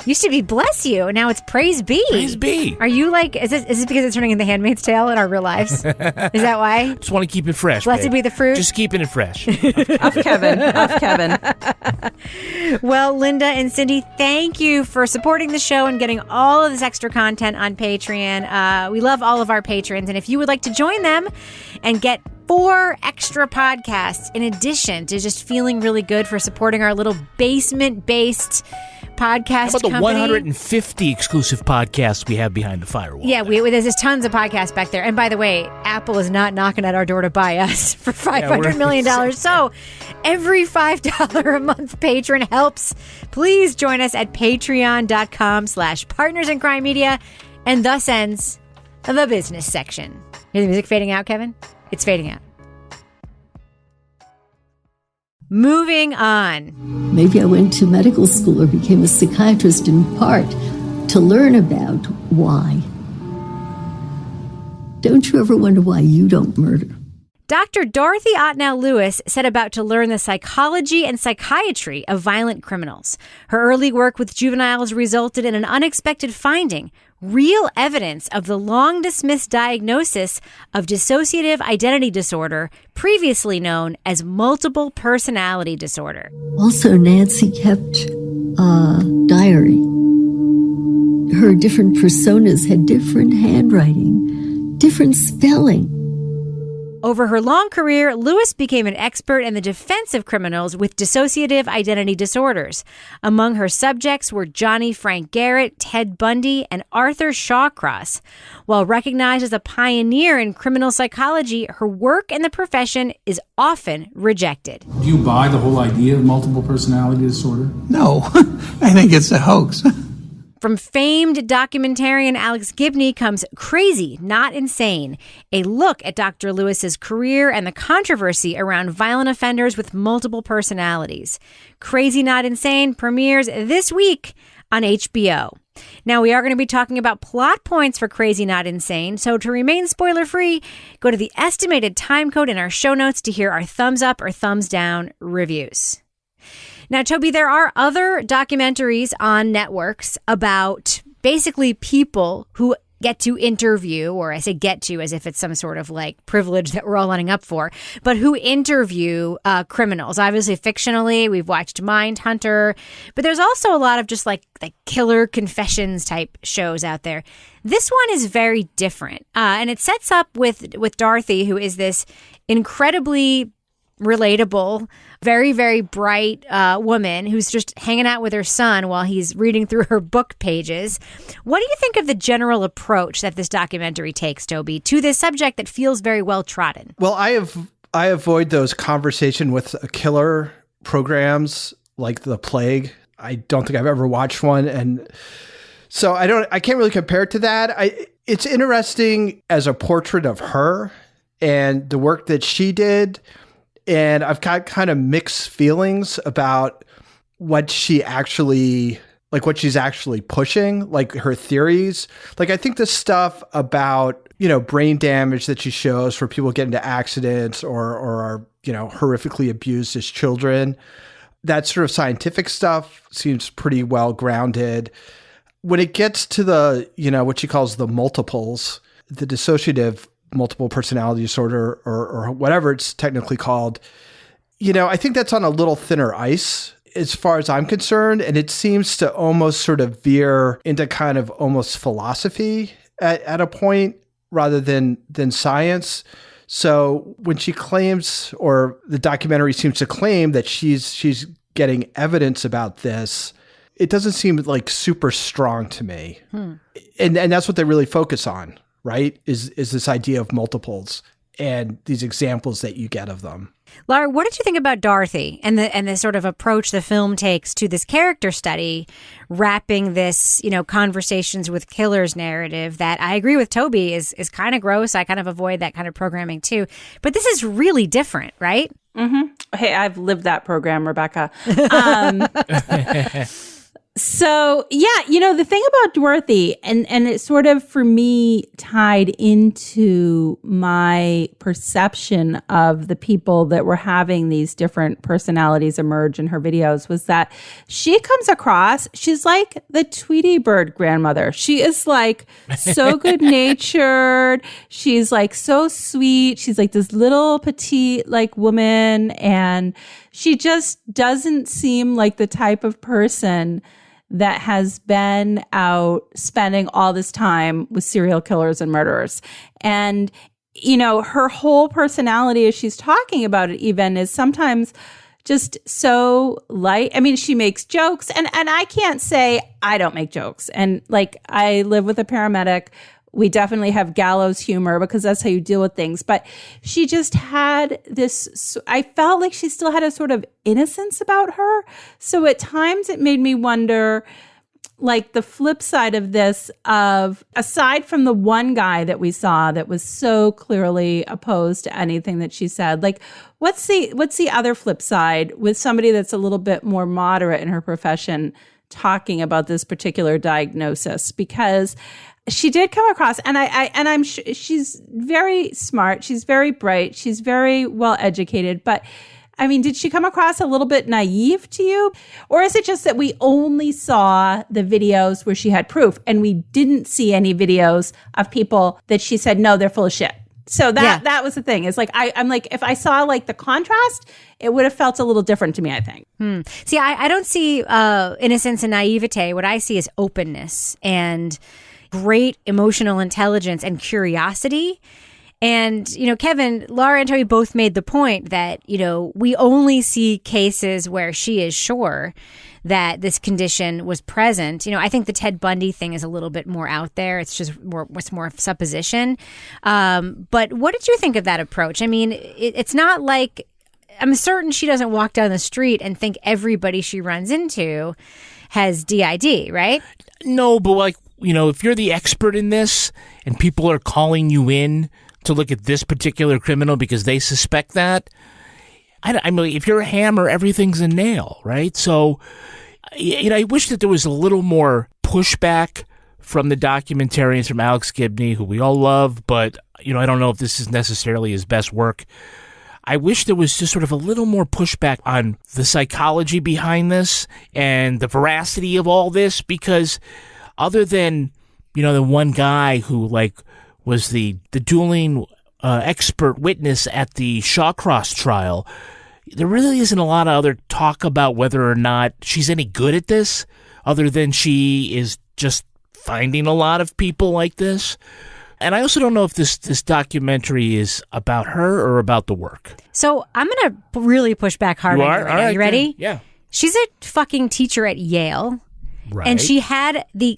Used to be bless you, and now it's praise be. Praise be. Are you like, is this because it's turning into Handmaid's Tale in our real lives? Is that why? Just want to keep it fresh. Blessed be the fruit. Just keeping it fresh. Of Kevin. Well, Linda and Cindy, thank you for supporting the show and getting all of this extra content on Patreon. We love all of our patrons, and if you would like to join them and get 4 extra podcasts in addition to just feeling really good for supporting our little basement-based podcast How about the company. 150 exclusive podcasts we have behind the firewall? Yeah, there's tons of podcasts back there. And by the way, Apple is not knocking at our door to buy us for $500 million. So every $5 a month patron helps. Please join us at patreon.com/Partners in Crime Media. And thus ends the business section. Is the music fading out, Kevin? It's fading out. Moving on. Maybe I went to medical school or became a psychiatrist in part to learn about why. Don't you ever wonder why you don't murder? Dr. Dorothy Otnow Lewis set about to learn the psychology and psychiatry of violent criminals. Her early work with juveniles resulted in an unexpected finding: real evidence of the long-dismissed diagnosis of dissociative identity disorder, previously known as multiple personality disorder. Also, Nancy kept a diary. Her different personas had different handwriting, different spelling. Over her long career, Lewis became an expert in the defense of criminals with dissociative identity disorders. Among her subjects were Johnny Frank Garrett, Ted Bundy, and Arthur Shawcross. While recognized as a pioneer in criminal psychology, her work in the profession is often rejected. Do you buy the whole idea of multiple personality disorder? No, I think it's a hoax. From famed documentarian Alex Gibney comes Crazy, Not Insane, a look at Dr. Lewis's career and the controversy around violent offenders with multiple personalities. Crazy, Not Insane premieres this week on HBO. Now, we are going to be talking about plot points for Crazy, Not Insane, so to remain spoiler-free, go to the estimated time code in our show notes to hear our thumbs up or thumbs down reviews. Now, Toby, there are other documentaries on networks about basically people who get to interview, or I say get to as if it's some sort of like privilege that we're all lining up for, but who interview criminals. Obviously, fictionally, we've watched Mindhunter, but there's also a lot of just like killer confessions type shows out there. This one is very different, and it sets up with Dorothy, who is this incredibly relatable, very, very bright woman who's just hanging out with her son while he's reading through her book pages. What do you think of the general approach that this documentary takes, Toby, to this subject that feels very well trodden? Well, I avoid those conversation with killer programs like The Plague. I don't think I've ever watched one, and so I can't really compare it to that. It's interesting as a portrait of her and the work that she did. And I've got kind of mixed feelings about what she's actually pushing, like her theories. Like, I think the stuff about, brain damage that she shows for people getting into accidents or are, horrifically abused as children, that sort of scientific stuff seems pretty well grounded. When it gets to the, what she calls the multiples, the dissociative multiple personality disorder or whatever it's technically called, I think that's on a little thinner ice as far as I'm concerned. And it seems to almost sort of veer into kind of almost philosophy at a point rather than science. So when she claims, or the documentary seems to claim, that she's getting evidence about this, it doesn't seem like super strong to me. And that's what they really focus on, right? Is this idea of multiples and these examples that you get of them. Laura, what did you think about Dorothy and the sort of approach the film takes to this character study, wrapping this, conversations with killers narrative that I agree with Toby is kind of gross. I kind of avoid that kind of programming too. But this is really different, right? Mm-hmm. Hey, I've lived that program, Rebecca. So, yeah, the thing about Dorothy, and it sort of, for me, tied into my perception of the people that were having these different personalities emerge in her videos, was that she comes across, she's like the Tweety Bird grandmother. She is like so good-natured. She's like so sweet. She's like this little petite like woman, and she just doesn't seem like the type of person that has been out spending all this time with serial killers and murderers. And, her whole personality as she's talking about it even is sometimes just so light. I mean, she makes jokes, and I can't say I don't make jokes. And like, I live with a paramedic. We definitely have gallows humor because that's how you deal with things. But she just had this, I felt like she still had a sort of innocence about her. So at times it made me wonder, like, the flip side of this, of aside from the one guy that we saw that was so clearly opposed to anything that she said, like, what's the other flip side with somebody that's a little bit more moderate in her profession talking about this particular diagnosis? Because she did come across, and I'm sure she's very smart. She's very bright. She's very well educated. But I mean, did she come across a little bit naive to you? Or is it just that we only saw the videos where she had proof and we didn't see any videos of people that she said, no, they're full of shit? So that was the thing. It's like, I'm like, if I saw like the contrast, it would have felt a little different to me, I think. See, I don't see innocence and naivete. What I see is openness and great emotional intelligence and curiosity. And, Kevin, Laura and Toby both made the point that, we only see cases where she is sure that this condition was present. I think the Ted Bundy thing is a little bit more out there. It's just more supposition. But what did you think of that approach? I mean, it's not like, I'm certain she doesn't walk down the street and think everybody she runs into has DID, right? No, but if you're the expert in this and people are calling you in to look at this particular criminal because they suspect that, I mean, if you're a hammer, everything's a nail, right? So, I wish that there was a little more pushback from the documentarians, from Alex Gibney, who we all love, but, I don't know if this is necessarily his best work. I wish there was just sort of a little more pushback on the psychology behind this and the veracity of all this, because other than, the one guy who, was the dueling expert witness at the Shawcross trial, there really isn't a lot of other talk about whether or not she's any good at this, other than she is just finding a lot of people like this. And I also don't know if this documentary is about her or about the work. So I'm going to really push back hard on you right now. Right, you ready? Yeah. She's a fucking teacher at Yale. Right. And she had the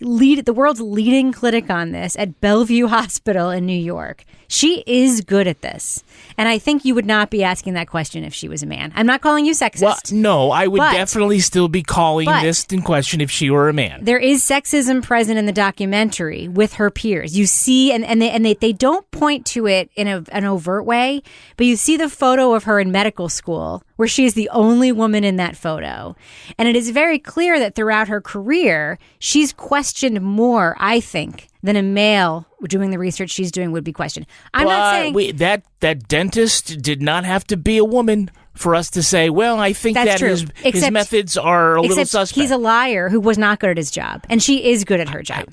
world's leading clinic on this at Bellevue Hospital in New York. She is good at this. And I think you would not be asking that question if she was a man. I'm not calling you sexist. Well, no, I would definitely still be calling this in question if she were a man. There is sexism present in the documentary with her peers. You see, and they don't point to it in an overt way, but you see the photo of her in medical school where she is the only woman in that photo. And it is very clear that throughout her career, she's questioned more, I think, than a male doing the research she's doing would be questioned. I'm not saying that dentist did not have to be a woman for us to say, well, I think that's that true. his methods are a little suspect. He's a liar who was not good at his job, and she is good at her job.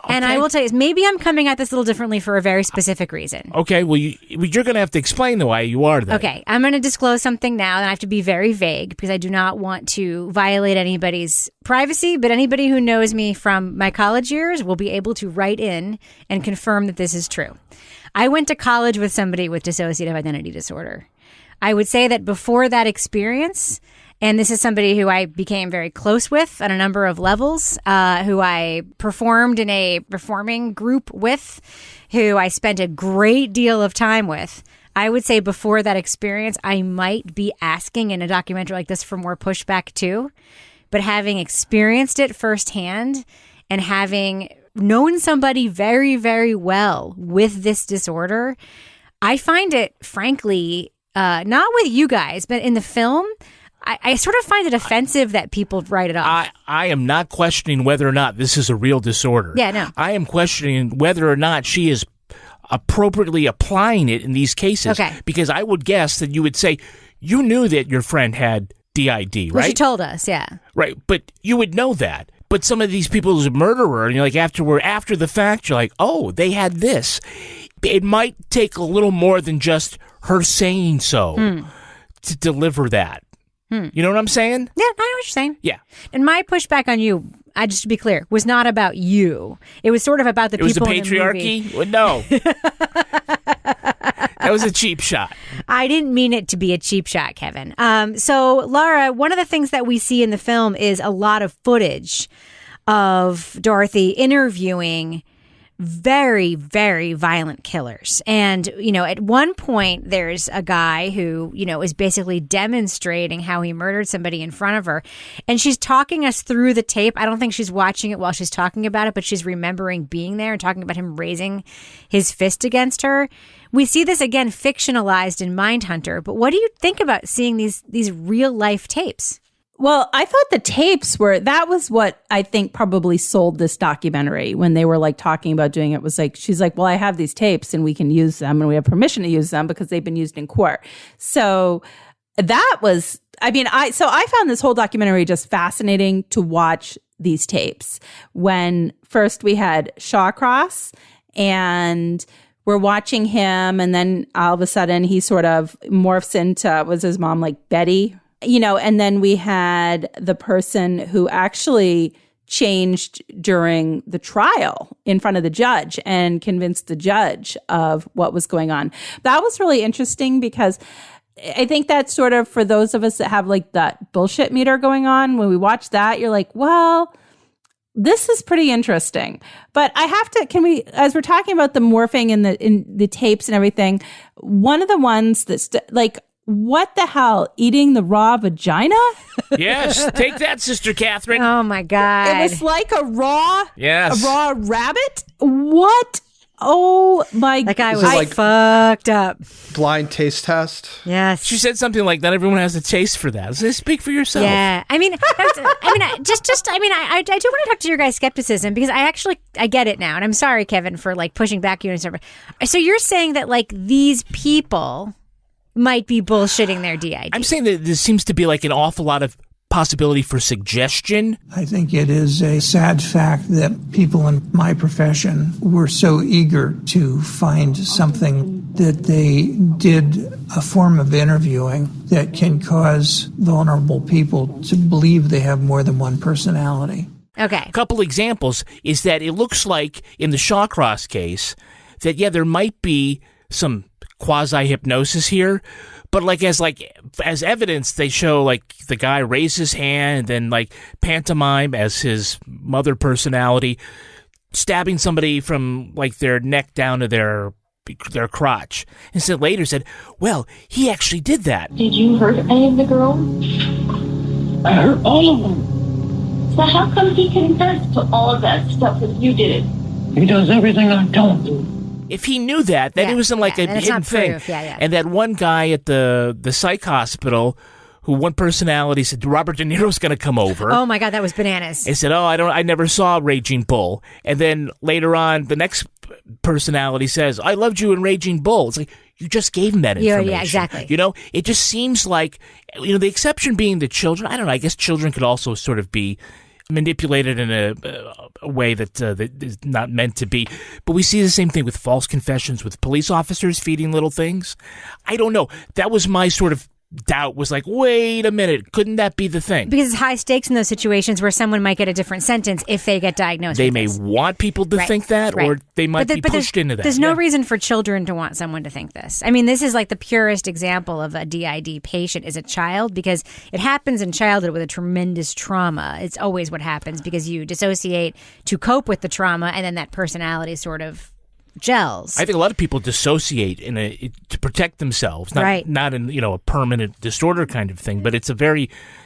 Okay. And I will tell you, maybe I'm coming at this a little differently for a very specific reason. Okay, well, you're going to have to explain the why you are there. Okay, I'm going to disclose something now, and I have to be very vague because I do not want to violate anybody's privacy, but anybody who knows me from my college years will be able to write in and confirm that this is true. I went to college with somebody with dissociative identity disorder. I would say that before that experience, and this is somebody who I became very close with on a number of levels, who I performed in a performing group with, who I spent a great deal of time with. I would say before that experience, I might be asking in a documentary like this for more pushback too. But having experienced it firsthand and having known somebody very, very well with this disorder, I find it, frankly, not with you guys, but in the film, I sort of find it offensive that people write it off. I am not questioning whether or not this is a real disorder. Yeah, no. I am questioning whether or not she is appropriately applying it in these cases. Okay. Because I would guess that you would say, you knew that your friend had DID, right? Well, she told us, yeah. Right, but you would know that. But some of these people is a murderer, and you're like, after the fact, you're like, oh, they had this. It might take a little more than just her saying so to deliver that. You know what I'm saying? Yeah, I know what you're saying. Yeah. And my pushback on you, just to be clear, was not about you. It was sort of about the people in the movie. It was the patriarchy? Well, no. That was a cheap shot. I didn't mean it to be a cheap shot, Kevin. So, Laura, one of the things that we see in the film is a lot of footage of Dorothy interviewing very, very violent killers. And, at one point, there's a guy who, is basically demonstrating how he murdered somebody in front of her. And she's talking us through the tape. I don't think she's watching it while she's talking about it, but she's remembering being there and talking about him raising his fist against her. We see this again fictionalized in Mindhunter. But what do you think about seeing these real life tapes? Well, I thought the tapes that was what I think probably sold this documentary when they were talking about doing it. Was she's like, well, I have these tapes and we can use them and we have permission to use them because they've been used in court. So that was, I found this whole documentary just fascinating to watch these tapes. When first we had Shawcross and we're watching him, and then all of a sudden he sort of morphs into, was his mom Betty? And then we had the person who actually changed during the trial in front of the judge and convinced the judge of what was going on. That was really interesting because I think that sort of, for those of us that have like that bullshit meter going on, when we watch that, you're like, well, this is pretty interesting. But I have to, can we, as we're talking about the morphing in the tapes and everything, one of the ones that's like, what the hell? Eating the raw vagina? Yes, take that, Sister Catherine. Oh my God. It was like a raw rabbit? What? Oh my God. That guy was fucked up. Blind taste test. Yes. She said something like, not everyone has a taste for that. So speak for yourself. Yeah. I mean, I do want to talk to your guys' skepticism because I get it now. And I'm sorry, Kevin, for like pushing back you and stuff. So you're saying that like these people might be bullshitting their DID. I'm saying that there seems to be like an awful lot of possibility for suggestion. I think it is a sad fact that people in my profession were so eager to find something that they did a form of interviewing that can cause vulnerable people to believe they have more than one personality. Okay. A couple examples is that it looks like in the Shawcross case that, yeah, there might be some quasi-hypnosis here, but as evidence, they show like the guy raise his hand and then like pantomime as his mother personality, stabbing somebody from like their neck down to their crotch. And so later said, well, he actually did that. Did you hurt any of the girls? I hurt all of them. So how come he confessed to all of that stuff if you did it? He does everything I don't do. If he knew that, then it wasn't like a hidden thing. Proof. Yeah. And that one guy at the psych hospital, who one personality said Robert De Niro's going to come over. Oh my God, that was bananas. He said, I never saw Raging Bull. And then later on, the next personality says, I loved you in Raging Bull. It's like, you just gave him that information. Yeah, exactly. You know, it just seems like, you know, the exception being the children. I don't know, I guess children could also sort of be manipulated in a way that is not meant to be. But we see the same thing with false confessions, with police officers feeding little things. I don't know. That was my sort of doubt, was like, wait a minute, couldn't that be the thing? Because it's high stakes in those situations where someone might get a different sentence if they get diagnosed They with may this. want people to think that, or they might be pushed into that. There's no reason for children to want someone to think this. I mean, this is like the purest example of a DID patient is a child, because it happens in childhood with a tremendous trauma. It's always what happens because you dissociate to cope with the trauma, and then that personality sort of gels. I think a lot of people dissociate to protect themselves, not in a permanent disorder kind of thing, but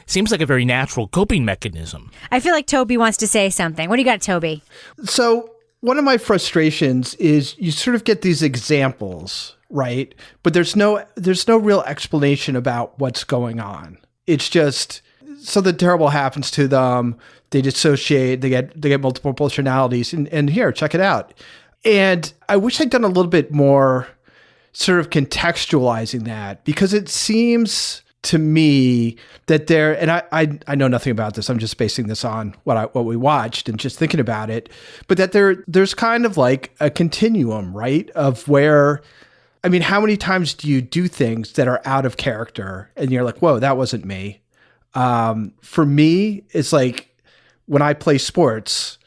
seems like a very natural coping mechanism. I feel like Toby wants to say something. What do you got, Toby? So one of my frustrations is you sort of get these examples, right? But there's no real explanation about what's going on. It's just something terrible happens to them. They dissociate. They get multiple personalities, and here, check it out. And I wish I'd done a little bit more sort of contextualizing that, because it seems to me that and I know nothing about this. I'm just basing this on what we watched and just thinking about it. But that there's kind of like a continuum, right? Of where, I mean, how many times do you do things that are out of character and you're like, whoa, that wasn't me. For me, it's like when I play sports,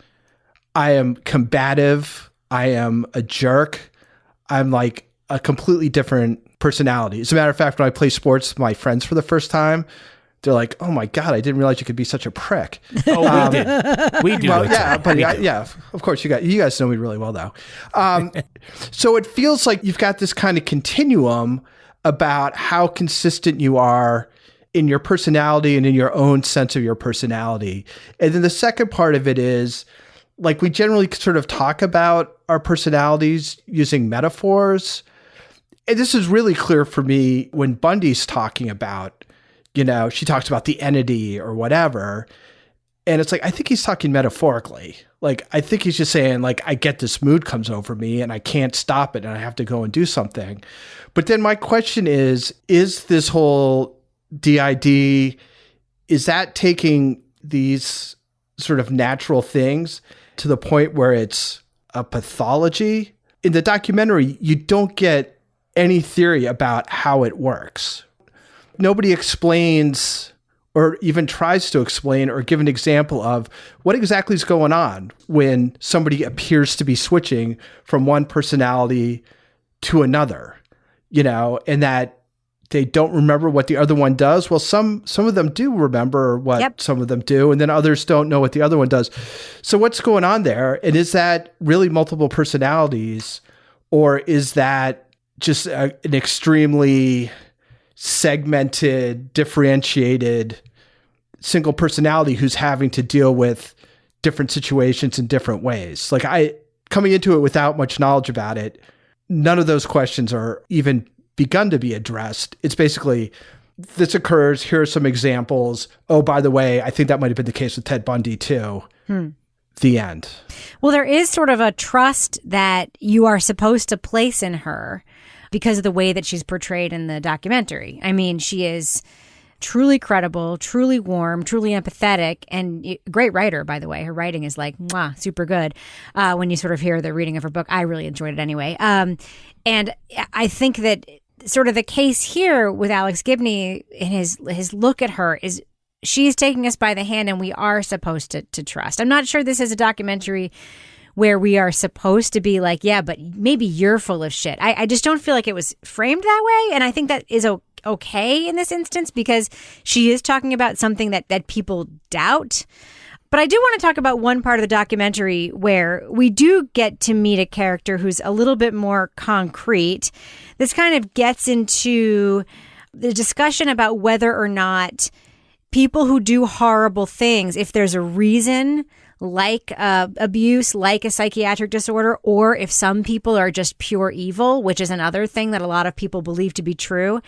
I am combative. I am a jerk. I'm like a completely different personality. As a matter of fact, when I play sports with my friends for the first time, they're like, "Oh my God, I didn't realize you could be such a prick." Oh, we did. We do. Well, yeah, but of course, you guys know me really well, though. So it feels like you've got this kind of continuum about how consistent you are in your personality and in your own sense of your personality. And then the second part of it is, like, we generally sort of talk about our personalities using metaphors. And this is really clear for me when Bundy's talking about, she talks about the entity or whatever. And it's like, I think he's talking metaphorically. Like, I think he's just saying, like, I get this mood comes over me and I can't stop it and I have to go and do something. But then my question is this whole DID, is that taking these sort of natural things to the point where it's a pathology? In the documentary, you don't get any theory about how it works. Nobody explains or even tries to explain or give an example of what exactly is going on when somebody appears to be switching from one personality to another, and that they don't remember what the other one does. Well, some of them do remember what some of them do, and then others don't know what the other one does. So what's going on there? And is that really multiple personalities, or is that just an extremely segmented, differentiated single personality who's having to deal with different situations in different ways? Like, coming into it without much knowledge about it, none of those questions are even begun to be addressed. It's basically, this occurs, here are some examples. Oh, by the way, I think that might have been the case with Ted Bundy too. The end. Well, there is sort of a trust that you are supposed to place in her because of the way that she's portrayed in the documentary. I mean, she is truly credible, truly warm, truly empathetic, and great writer, by the way. Her writing is like, mwah, super good. When you sort of hear the reading of her book, I really enjoyed it anyway. And I think that sort of the case here with Alex Gibney and his look at her is she's taking us by the hand, and we are supposed to trust. I'm not sure this is a documentary where we are supposed to be like, yeah, but maybe you're full of shit. I just don't feel like it was framed that way. And I think that is okay in this instance because she is talking about something that people doubt. But I do want to talk about one part of the documentary where we do get to meet a character who's a little bit more concrete. This kind of gets into the discussion about whether or not people who do horrible things, if there's a reason like abuse, like a psychiatric disorder, or if some people are just pure evil, which is another thing that a lot of people believe to be true.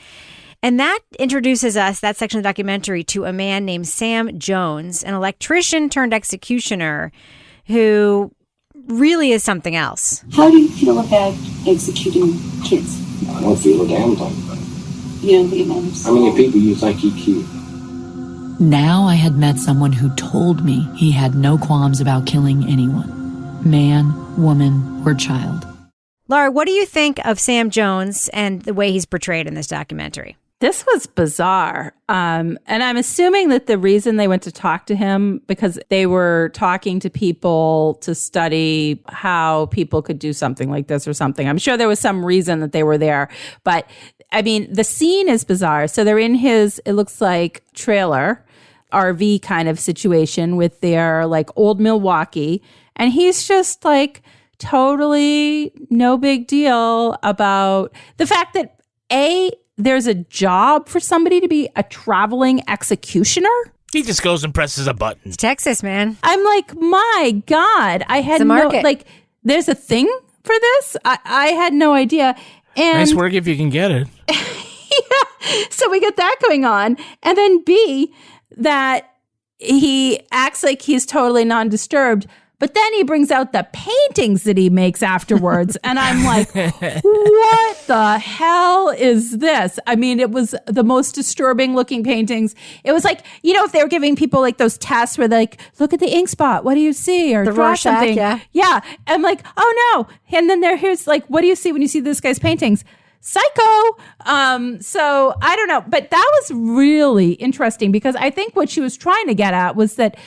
And that introduces us, that section of the documentary, to a man named Sam Jones, an electrician turned executioner who really is something else. How do you feel about executing kids? I don't feel a damn thing. You don't think it matters? How many people you think he killed? Now I had met someone who told me he had no qualms about killing anyone, man, woman, or child. Laura, what do you think of Sam Jones and the way he's portrayed in this documentary? This was bizarre. And I'm assuming that the reason they went to talk to him, because they were talking to people to study how people could do something like this or something. I'm sure there was some reason that they were there. But I mean, the scene is bizarre. So they're in his, it looks like, trailer, RV kind of situation with their like old Milwaukee. And he's just like totally no big deal about the fact that there's a job for somebody to be a traveling executioner. He just goes and presses a button. It's Texas, man. I'm like, my God, I had there's a thing for this. I had no idea. And nice work if you can get it. Yeah. So we get that going on. And then B, that he acts like he's totally non-disturbed. But then he brings out the paintings that he makes afterwards. And I'm like, what the hell is this? I mean, it was the most disturbing looking paintings. It was like, if they were giving people like those tests where like, look at the ink spot. What do you see? Or the draw Rorschach, something. yeah. Yeah. I'm like, oh no. And then here's like, what do you see when you see this guy's paintings? Psycho. So I don't know. But that was really interesting because I think what she was trying to get at was that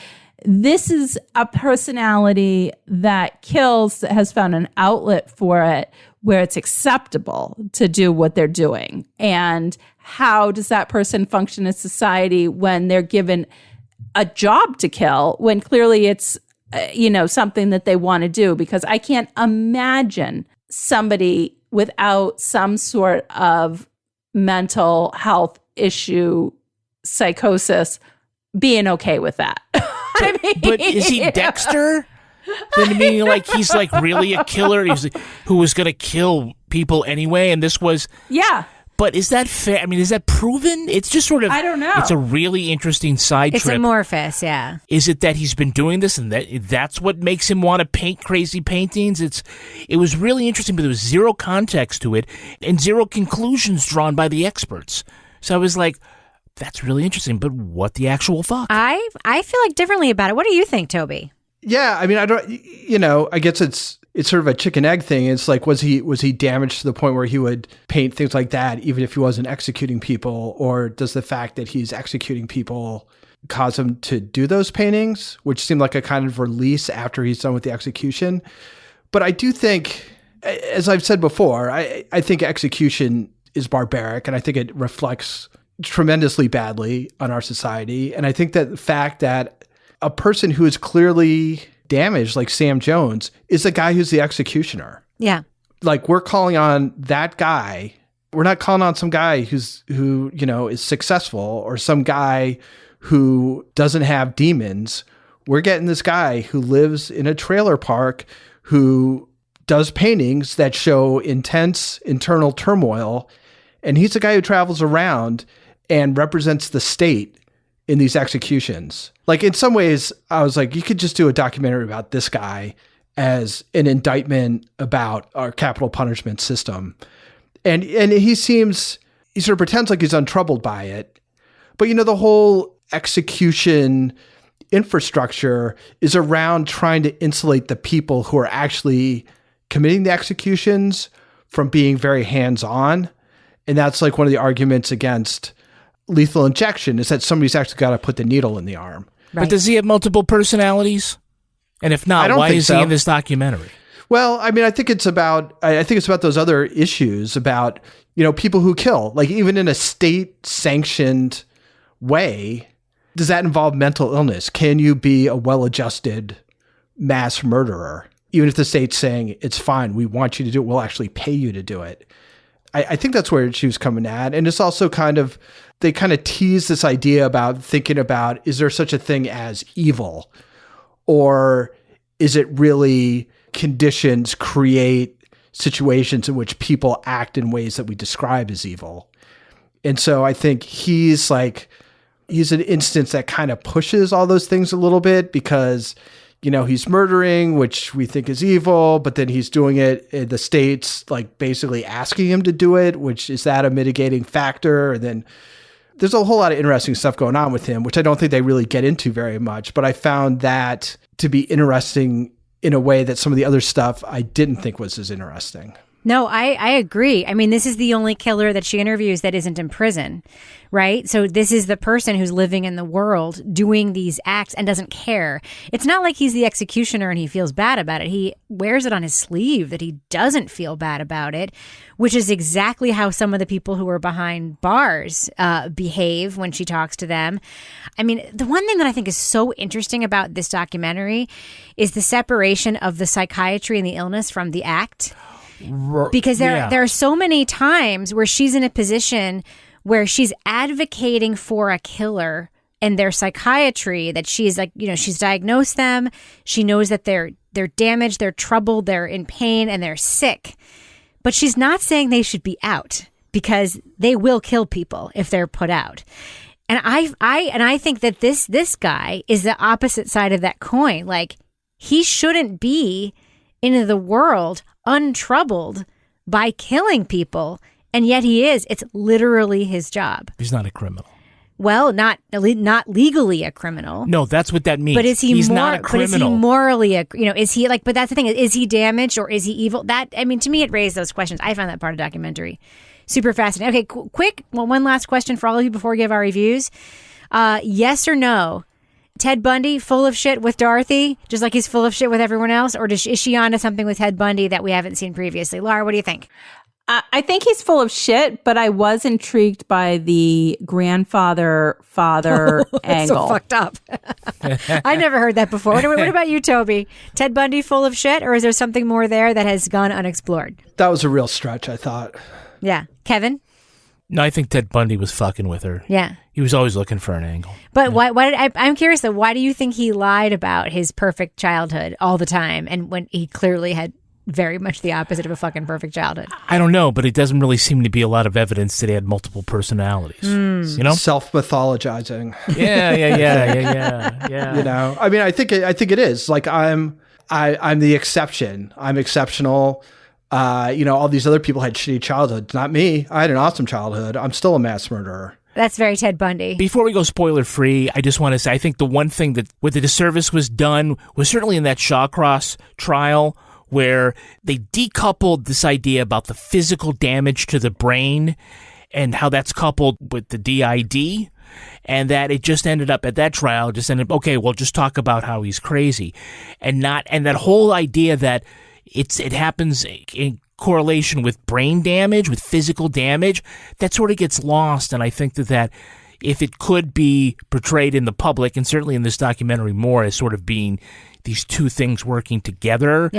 this is a personality that kills, that has found an outlet for it where it's acceptable to do what they're doing. And how does that person function in society when they're given a job to kill, when clearly it's, something that they want to do? Because I can't imagine somebody without some sort of mental health issue, psychosis, being okay with that. But is he Dexter? Then meaning like he's like really a killer who was going to kill people anyway, and this was But is that fair? I mean, is that proven? It's just sort of I don't know. It's a really interesting side it's trip. It's amorphous, yeah. Is it that he's been doing this and that's what makes him want to paint crazy paintings? It was really interesting, but there was zero context to it and zero conclusions drawn by the experts. So I was like, that's really interesting, but what the actual fuck? I feel like differently about it. What do you think, Toby? Yeah, I mean, I don't, I guess it's it's sort of a chicken egg thing. It's like, was he damaged to the point where he would paint things like that, even if he wasn't executing people? Or does the fact that he's executing people cause him to do those paintings, which seemed like a kind of release after he's done with the execution? But I do think, as I've said before, I think execution is barbaric, and I think it reflects tremendously badly on our society. And I think that the fact that a person who is clearly damaged, like Sam Jones, is the guy who's the executioner. Yeah. Like, we're calling on that guy. We're not calling on some guy who is successful, or some guy who doesn't have demons. We're getting this guy who lives in a trailer park, who does paintings that show intense internal turmoil. And he's the guy who travels around and represents the state in these executions. Like, in some ways, I was like, you could just do a documentary about this guy as an indictment about our capital punishment system. And he sort of pretends like he's untroubled by it. But, the whole execution infrastructure is around trying to insulate the people who are actually committing the executions from being very hands-on. And that's like one of the arguments against lethal injection, is that somebody's actually got to put the needle in the arm. Right. But does he have multiple personalities? And if not, why is he in this documentary? Well, I mean, I think it's about those other issues about, people who kill, like, even in a state-sanctioned way. Does that involve mental illness? Can you be a well-adjusted mass murderer? Even if the state's saying, it's fine, we want you to do it, we'll actually pay you to do it. I think that's where she was coming at. And it's also they kind of tease this idea about thinking about, is there such a thing as evil? Or is it really conditions create situations in which people act in ways that we describe as evil? And so I think he's an instance that kind of pushes all those things a little bit, because he's murdering, which we think is evil, but then he's doing it in the states, like, basically asking him to do it, which is that a mitigating factor? And then there's a whole lot of interesting stuff going on with him, which I don't think they really get into very much, but I found that to be interesting in a way that some of the other stuff I didn't think was as interesting. No, I agree. I mean, this is the only killer that she interviews that isn't in prison, right? So this is the person who's living in the world doing these acts and doesn't care. It's not like he's the executioner and he feels bad about it. He wears it on his sleeve that he doesn't feel bad about it, which is exactly how some of the people who are behind bars behave when she talks to them. I mean, the one thing that I think is so interesting about this documentary is the separation of the psychiatry and the illness from the act. Because there are so many times where she's in a position where she's advocating for a killer and their psychiatry, that she's like, she's diagnosed them. She knows that they're damaged, they're troubled, they're in pain, and they're sick. But she's not saying they should be out, because they will kill people if they're put out. And I think that this guy is the opposite side of that coin. Like, he shouldn't be in the world untroubled by killing people, and yet he is. It's literally his job. He's not a criminal. Well, not legally a criminal. No, that's what that means. But is he He's not a criminal. But is he morally is he like? But that's the thing. Is he damaged or is he evil? To me, it raised those questions. I found that part of the documentary super fascinating. Okay, quick. Well, one last question for all of you before we give our reviews. Yes or no? Ted Bundy full of shit with Dorothy, just like he's full of shit with everyone else? Or is she onto something with Ted Bundy that we haven't seen previously? Laura, what do you think? I think he's full of shit, but I was intrigued by the grandfather-father angle. So fucked up. I never heard that before. What about you, Toby? Ted Bundy full of shit, or is there something more there that has gone unexplored? That was a real stretch, I thought. Yeah. Kevin? No, I think Ted Bundy was fucking with her. Yeah. He was always looking for an angle. But I'm curious, though, why do you think he lied about his perfect childhood all the time, and when he clearly had very much the opposite of a fucking perfect childhood? I don't know, but it doesn't really seem to be a lot of evidence that he had multiple personalities. Self-mythologizing. Yeah. I mean, I think it is. Like, I'm the exception. I'm exceptional. All these other people had shitty childhoods. Not me. I had an awesome childhood. I'm still a mass murderer. That's very Ted Bundy. Before we go spoiler free, I just want to say, I think the one thing that with the disservice was done was certainly in that Shawcross trial, where they decoupled this idea about the physical damage to the brain and how that's coupled with the DID, and that it just ended up at that trial, okay, well, just talk about how he's crazy, and that whole idea that it happens in correlation with brain damage, with physical damage, that sort of gets lost. And I think that if it could be portrayed in the public, and certainly in this documentary more as sort of being these two things working together,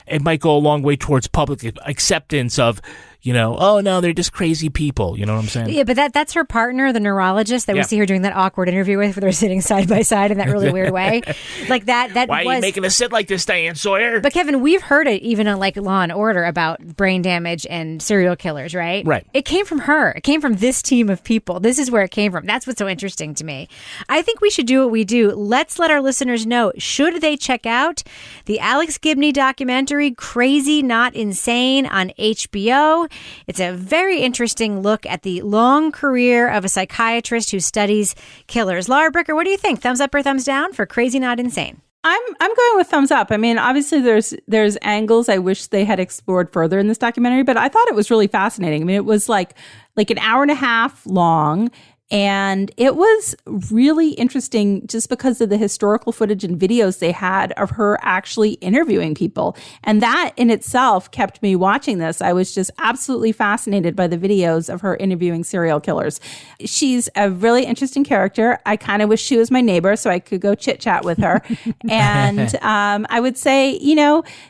it might go a long way towards public acceptance of, oh no, they're just crazy people. You know what I'm saying? Yeah, but that's her partner, the neurologist that we see her doing that awkward interview with, where they're sitting side by side in that really weird way. Like that Why are you making us sit like this, Diane Sawyer? But Kevin, we've heard it even on like Law and Order about brain damage and serial killers, right? Right. It came from her. It came from this team of people. This is where it came from. That's what's so interesting to me. I think we should do what we do. Let's let our listeners know, should they check out the Alex Gibney documentary, Crazy Not Insane, on HBO. It's a very interesting look at the long career of a psychiatrist who studies killers. Laura Bricker, what do you think? Thumbs up or thumbs down for Crazy Not Insane? I'm going with thumbs up. I mean, obviously there's angles I wish they had explored further in this documentary, but I thought it was really fascinating. I mean, it was like an hour and a half long. And it was really interesting just because of the historical footage and videos they had of her actually interviewing people. And that in itself kept me watching this. I was just absolutely fascinated by the videos of her interviewing serial killers. She's a really interesting character. I kind of wish she was my neighbor so I could go chit chat with her. And I would say,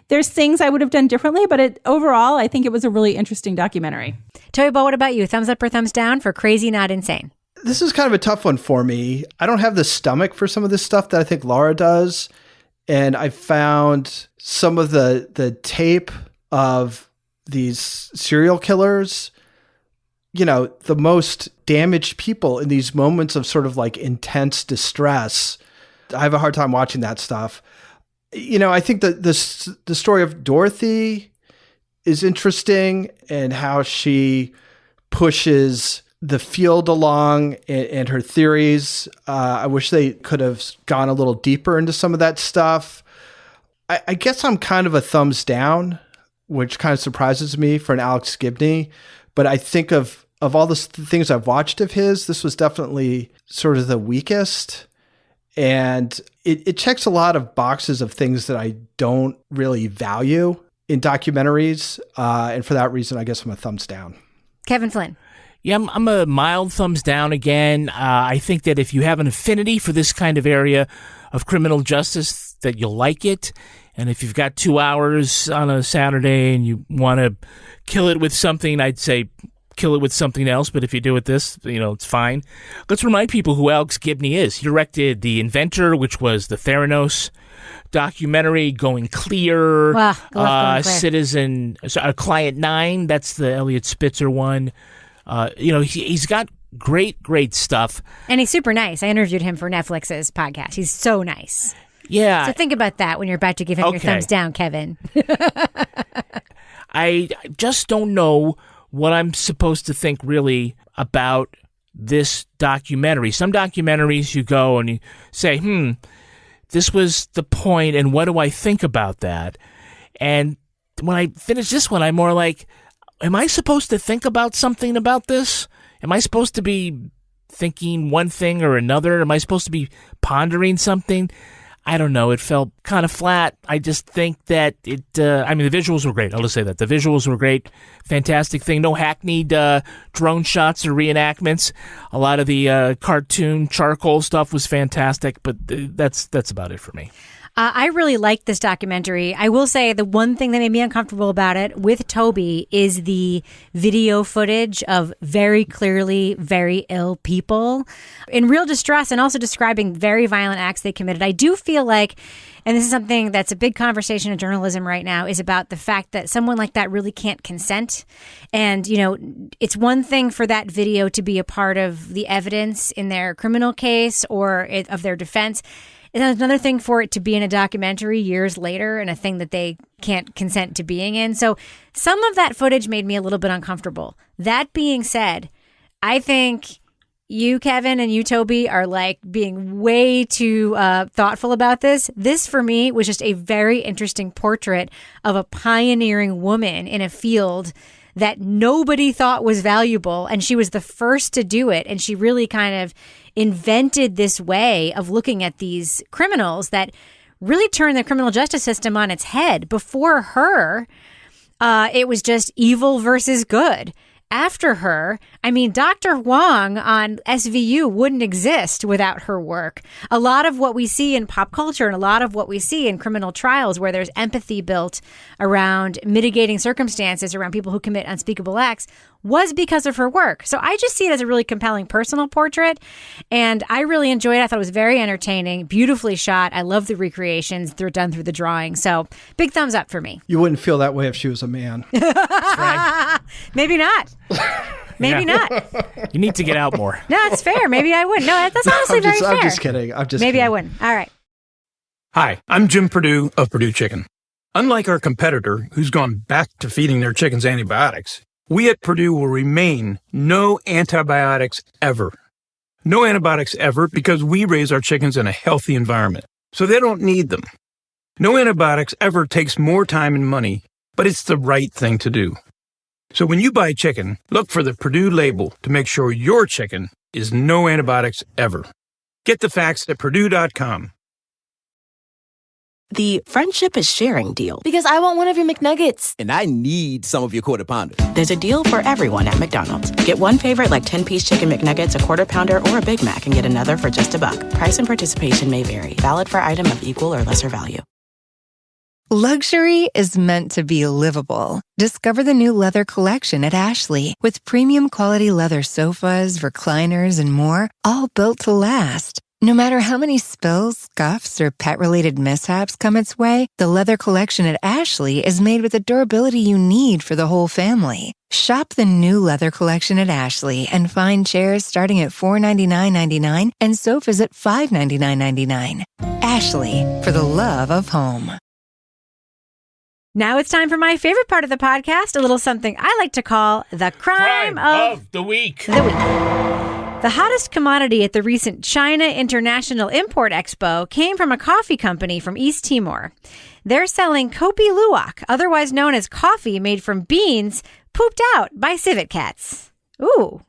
there's things I would have done differently, but overall, I think it was a really interesting documentary. Toby Ball, what about you? Thumbs up or thumbs down for Crazy Not Insane? This is kind of a tough one for me. I don't have the stomach for some of this stuff that I think Laura does. And I found some of the tape of these serial killers, the most damaged people in these moments of sort of like intense distress. I have a hard time watching that stuff. I think that the story of Dorothy is interesting, and how she pushes the field along and her theories. I wish they could have gone a little deeper into some of that stuff. I guess I'm kind of a thumbs down, which kind of surprises me for an Alex Gibney. But I think of all the things I've watched of his, this was definitely sort of the weakest. And it checks a lot of boxes of things that I don't really value in documentaries. And for that reason, I guess I'm a thumbs down. Kevin Flynn. Yeah, I'm a mild thumbs down again. I think that if you have an affinity for this kind of area of criminal justice, that you'll like it. And if you've got 2 hours on a Saturday and you want to kill it with something, I'd say kill it with something else. But if you do it this, it's fine. Let's remind people who Alex Gibney is. He directed The Inventor, which was the Theranos documentary, Going Clear, Client 9, that's the Elliot Spitzer one. He's got great stuff. And he's super nice. I interviewed him for Netflix's podcast. He's so nice. Yeah. So think about that when you're about to give him your thumbs down, Kevin. I just don't know what I'm supposed to think really about this documentary. Some documentaries you go and you say, this was the point, and what do I think about that? And when I finish this one, I'm more like, am I supposed to think about something about this? Am I supposed to be thinking one thing or another? Am I supposed to be pondering something? I don't know. It felt kind of flat. I just think that the visuals were great. I'll just say that. The visuals were great. Fantastic thing. No hackneyed drone shots or reenactments. A lot of the cartoon charcoal stuff was fantastic, but that's about it for me. I really liked this documentary. I will say the one thing that made me uncomfortable about it with Toby is the video footage of very clearly very ill people in real distress and also describing very violent acts they committed. I do feel like, and this is something that's a big conversation in journalism right now, is about the fact that someone like that really can't consent. And, it's one thing for that video to be a part of the evidence in their criminal case or of their defense. It's another thing for it to be in a documentary years later and a thing that they can't consent to being in. So some of that footage made me a little bit uncomfortable. That being said, I think you, Kevin, and you, Toby, are like being way too thoughtful about this. This, for me, was just a very interesting portrait of a pioneering woman in a field that nobody thought was valuable. And she was the first to do it. And she really kind of invented this way of looking at these criminals that really turned the criminal justice system on its head. Before her, it was just evil versus good. After her, I mean, Dr. Wong on SVU wouldn't exist without her work. A lot of what we see in pop culture and a lot of what we see in criminal trials where there's empathy built around mitigating circumstances around people who commit unspeakable acts was because of her work. So I just see it as a really compelling personal portrait, and I really enjoyed it. I thought it was very entertaining, beautifully shot. I love the recreations. They're done through the drawing. So big thumbs up for me. You wouldn't feel that way if she was a man. Maybe not. Maybe not. You need to get out more. No, it's fair. Maybe I wouldn't. No, that's honestly very fair. I'm just kidding. Maybe I wouldn't. All right. Hi, I'm Jim Perdue of Perdue Chicken. Unlike our competitor, who's gone back to feeding their chickens antibiotics, we at Perdue will remain no antibiotics ever. No antibiotics ever because we raise our chickens in a healthy environment, so they don't need them. No antibiotics ever takes more time and money, but it's the right thing to do. So when you buy chicken, look for the Perdue label to make sure your chicken is no antibiotics ever. Get the facts at Perdue.com. The friendship is sharing deal. Because I want one of your McNuggets. And I need some of your Quarter Pounder. There's a deal for everyone at McDonald's. Get one favorite like 10-piece chicken McNuggets, a Quarter Pounder, or a Big Mac, and get another for just $1. Price and participation may vary. Valid for item of equal or lesser value. Luxury is meant to be livable. Discover the new leather collection at Ashley with premium quality leather sofas, recliners, and more, all built to last. No matter how many spills, scuffs, or pet-related mishaps come its way, the leather collection at Ashley is made with the durability you need for the whole family. Shop the new leather collection at Ashley and find chairs starting at $499.99 and sofas at $599.99. Ashley, for the love of home. Now it's time for my favorite part of the podcast, a little something I like to call the crime of the week. The hottest commodity at the recent China International Import Expo came from a coffee company from East Timor. They're selling Kopi Luwak, otherwise known as coffee made from beans pooped out by civet cats. Ooh.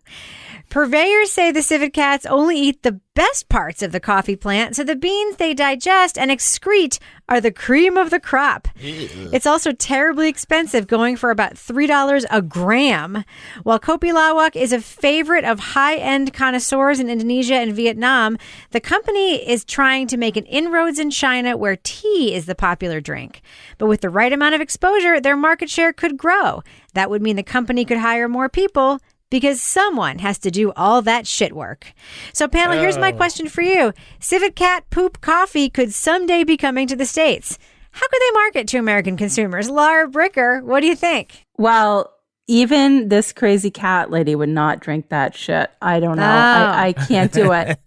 Purveyors say the civet cats only eat the best parts of the coffee plant, so the beans they digest and excrete are the cream of the crop. Ew. It's also terribly expensive, going for about $3 a gram. While Kopi Luwak is a favorite of high-end connoisseurs in Indonesia and Vietnam, the company is trying to make an inroads in China where tea is the popular drink. But with the right amount of exposure, their market share could grow. That would mean the company could hire more people, because someone has to do all that shit work. So, panel, here's my question for you. Civet cat poop coffee could someday be coming to the States. How could they market to American consumers? Laura Bricker, what do you think? Well, even this crazy cat lady would not drink that shit. I don't know. I can't do it.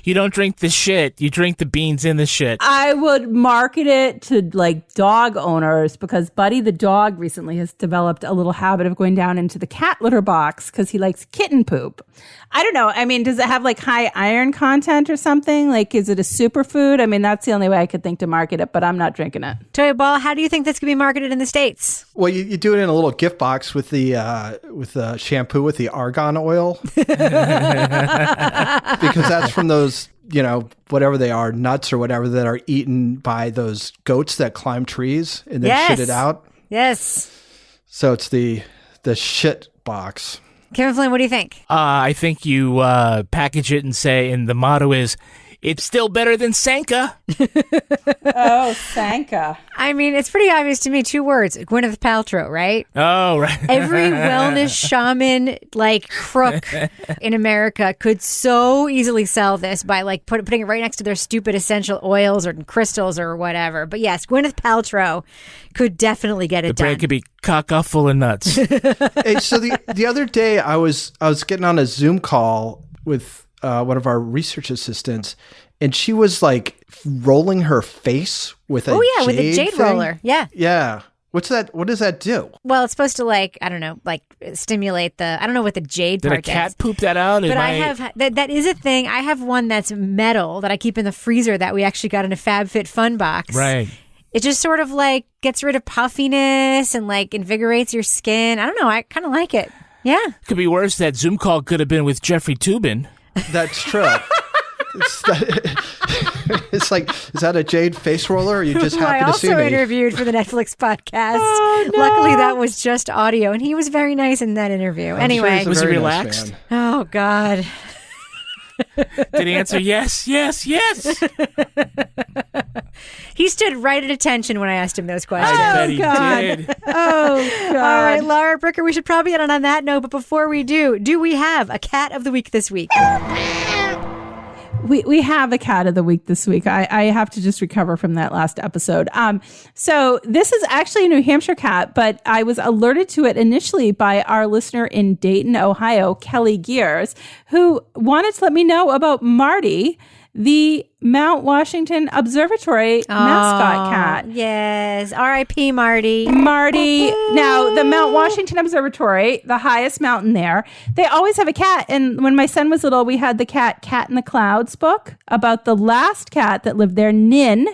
You don't drink the shit. You drink the beans in the shit. I would market it to like dog owners because Buddy the dog recently has developed a little habit of going down into the cat litter box because he likes kitten poop. I don't know. I mean, does it have like high iron content or something? Like, is it a superfood? I mean, that's the only way I could think to market it, but I'm not drinking it. Toya Ball, how do you think this could be marketed in the States? Well, you do it in a little gift box with the shampoo with the argan oil. Because that's from those, whatever they are, nuts or whatever that are eaten by those goats that climb trees and then shit it out. Yes. So it's the shit box. Kevin Flynn, what do you think? I think you package it and the motto is, it's still better than Sanka. Oh, Sanka. I mean, it's pretty obvious to me. 2 words. Gwyneth Paltrow, right? Oh, right. Every wellness shaman, crook in America could so easily sell this by, putting it right next to their stupid essential oils or crystals or whatever. But yes, Gwyneth Paltrow could definitely get it done. The brand could be caca full of nuts. Hey, so the other day I was getting on a Zoom call with one of our research assistants, and she was rolling her face with a with a jade thing. roller. Yeah. Yeah. What's that? What does that do? Well, it's supposed to stimulate I don't know what the jade Did part a cat is. poop that out? But I have, that is a thing. I have one that's metal that I keep in the freezer that we actually got in a FabFitFun box. Right. It just sort of gets rid of puffiness and invigorates your skin. I don't know. I kind of like it. Yeah. Could be worse. That Zoom call could have been with Jeffrey Toobin. That's true. It's like, is that a jade face roller? Or you just happen to see me? I also interviewed for the Netflix podcast. Oh, no. Luckily, that was just audio, and he was very nice in that interview. Anyway, was he relaxed? Nice, oh God. Did he answer yes, yes, yes? He stood right at attention when I asked him those questions. I bet he did. Oh, God. All right, Laura Bricker, we should probably end on that note. But before we do we have a cat of the week this week? We have a cat of the week this week. I have to just recover from that last episode. So this is actually a New Hampshire cat, but I was alerted to it initially by our listener in Dayton, Ohio, Kelly Gears, who wanted to let me know about Marty, the Mount Washington Observatory mascot cat. Yes. R.I.P. Marty. Now, the Mount Washington Observatory, the highest mountain there, they always have a cat. And when my son was little, we had the Cat in the Clouds book about the last cat that lived there, Nin,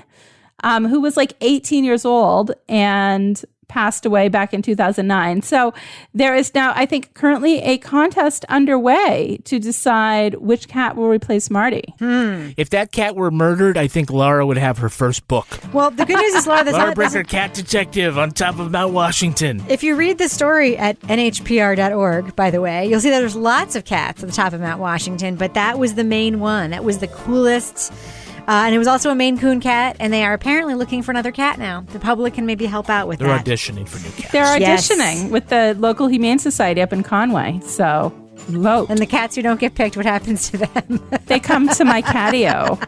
who was 18 years old and passed away back in 2009. So there is now, I think, currently a contest underway to decide which cat will replace Marty. If that cat were murdered, I think Laura would have her first book. Well, the good news is, Laura, Laura Bricker, cat detective on top of Mount Washington. If you read the story at nhpr.org, by the way, you'll see that there's lots of cats at the top of Mount Washington, but that was the main one. That was the coolest. And it was also a Maine Coon cat, and they are apparently looking for another cat now. The public can maybe help out with that. They're auditioning for new cats. They're auditioning with the local Humane Society up in Conway. So vote. And the cats who don't get picked, what happens to them? They come to my catio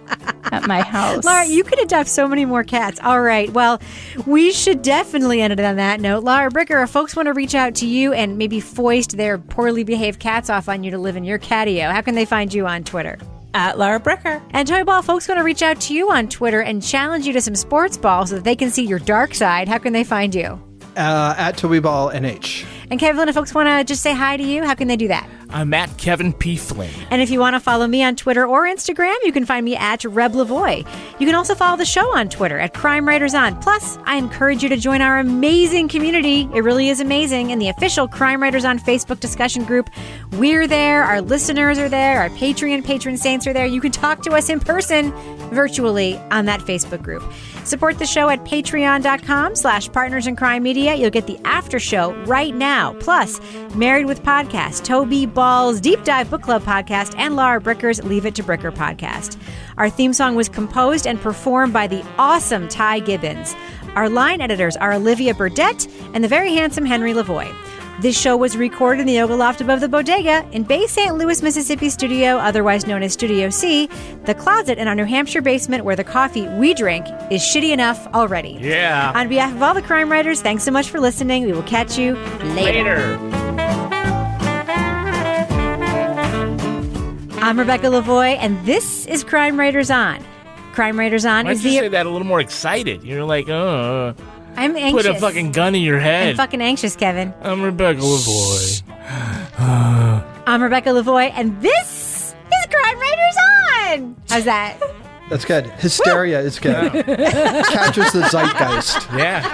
at my house. Laura, you could adopt so many more cats. All right. Well, we should definitely end it on that note. Laura Bricker, if folks want to reach out to you and maybe foist their poorly behaved cats off on you to live in your catio, how can they find you on Twitter? At Laura Bricker. And Toy Ball, folks want to reach out to you on Twitter and challenge you to some sports ball so that they can see your dark side. How can they find you? At TobyBallNH. And Kevin, if folks want to just say hi to you, how can they do that? I'm at Kevin P. Flynn. And if you want to follow me on Twitter or Instagram, you can find me at Reb Lavoie. You can also follow the show on Twitter at Crime Writers On. Plus, I encourage you to join our amazing community. It really is amazing. In the official Crime Writers On Facebook discussion group. We're there. Our listeners are there. Our Patreon patron saints are there. You can talk to us in person, virtually, on that Facebook group. Support the show at patreon.com/Partners in Crime Media. You'll get the after show right now. Plus, Married with Podcast, Toby Ball's Deep Dive Book Club podcast, and Laura Bricker's Leave It to Bricker podcast. Our theme song was composed and performed by the awesome Ty Gibbons. Our line editors are Olivia Burdett and the very handsome Henry Lavoie. This show was recorded in the Yoga Loft above the Bodega in Bay St. Louis, Mississippi studio, otherwise known as Studio C, the closet in our New Hampshire basement where the coffee we drink is shitty enough already. Yeah. On behalf of all the crime writers, thanks so much for listening. We will catch you later. I'm Rebecca Lavoie, and this is Crime Writers On. Crime Writers On Why is don't you say that a little more excited? You're like, I'm anxious. Put a fucking gun in your head. I'm fucking anxious, Kevin. I'm Rebecca Lavoie. I'm Rebecca Lavoie, and this is Crime Writers On. How's that? That's good. Hysteria is good. Catches the zeitgeist. Yeah.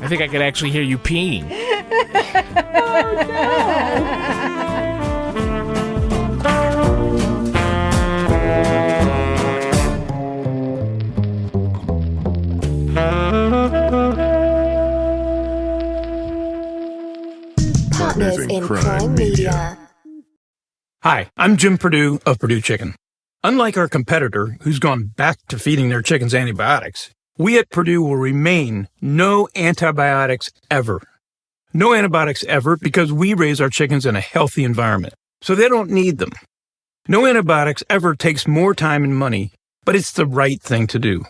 I think I could actually hear you peeing. Oh, no. Partners in Crime Media. Hi, I'm Jim Purdue of Purdue Chicken. Unlike our competitor, who's gone back to feeding their chickens antibiotics, we at Purdue will remain no antibiotics ever. No antibiotics ever because we raise our chickens in a healthy environment, so they don't need them. No antibiotics ever takes more time and money, but it's the right thing to do.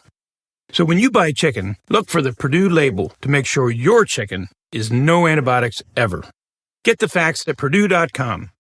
So when you buy chicken, look for the Purdue label to make sure your chicken is no antibiotics ever. Get the facts at Purdue.com.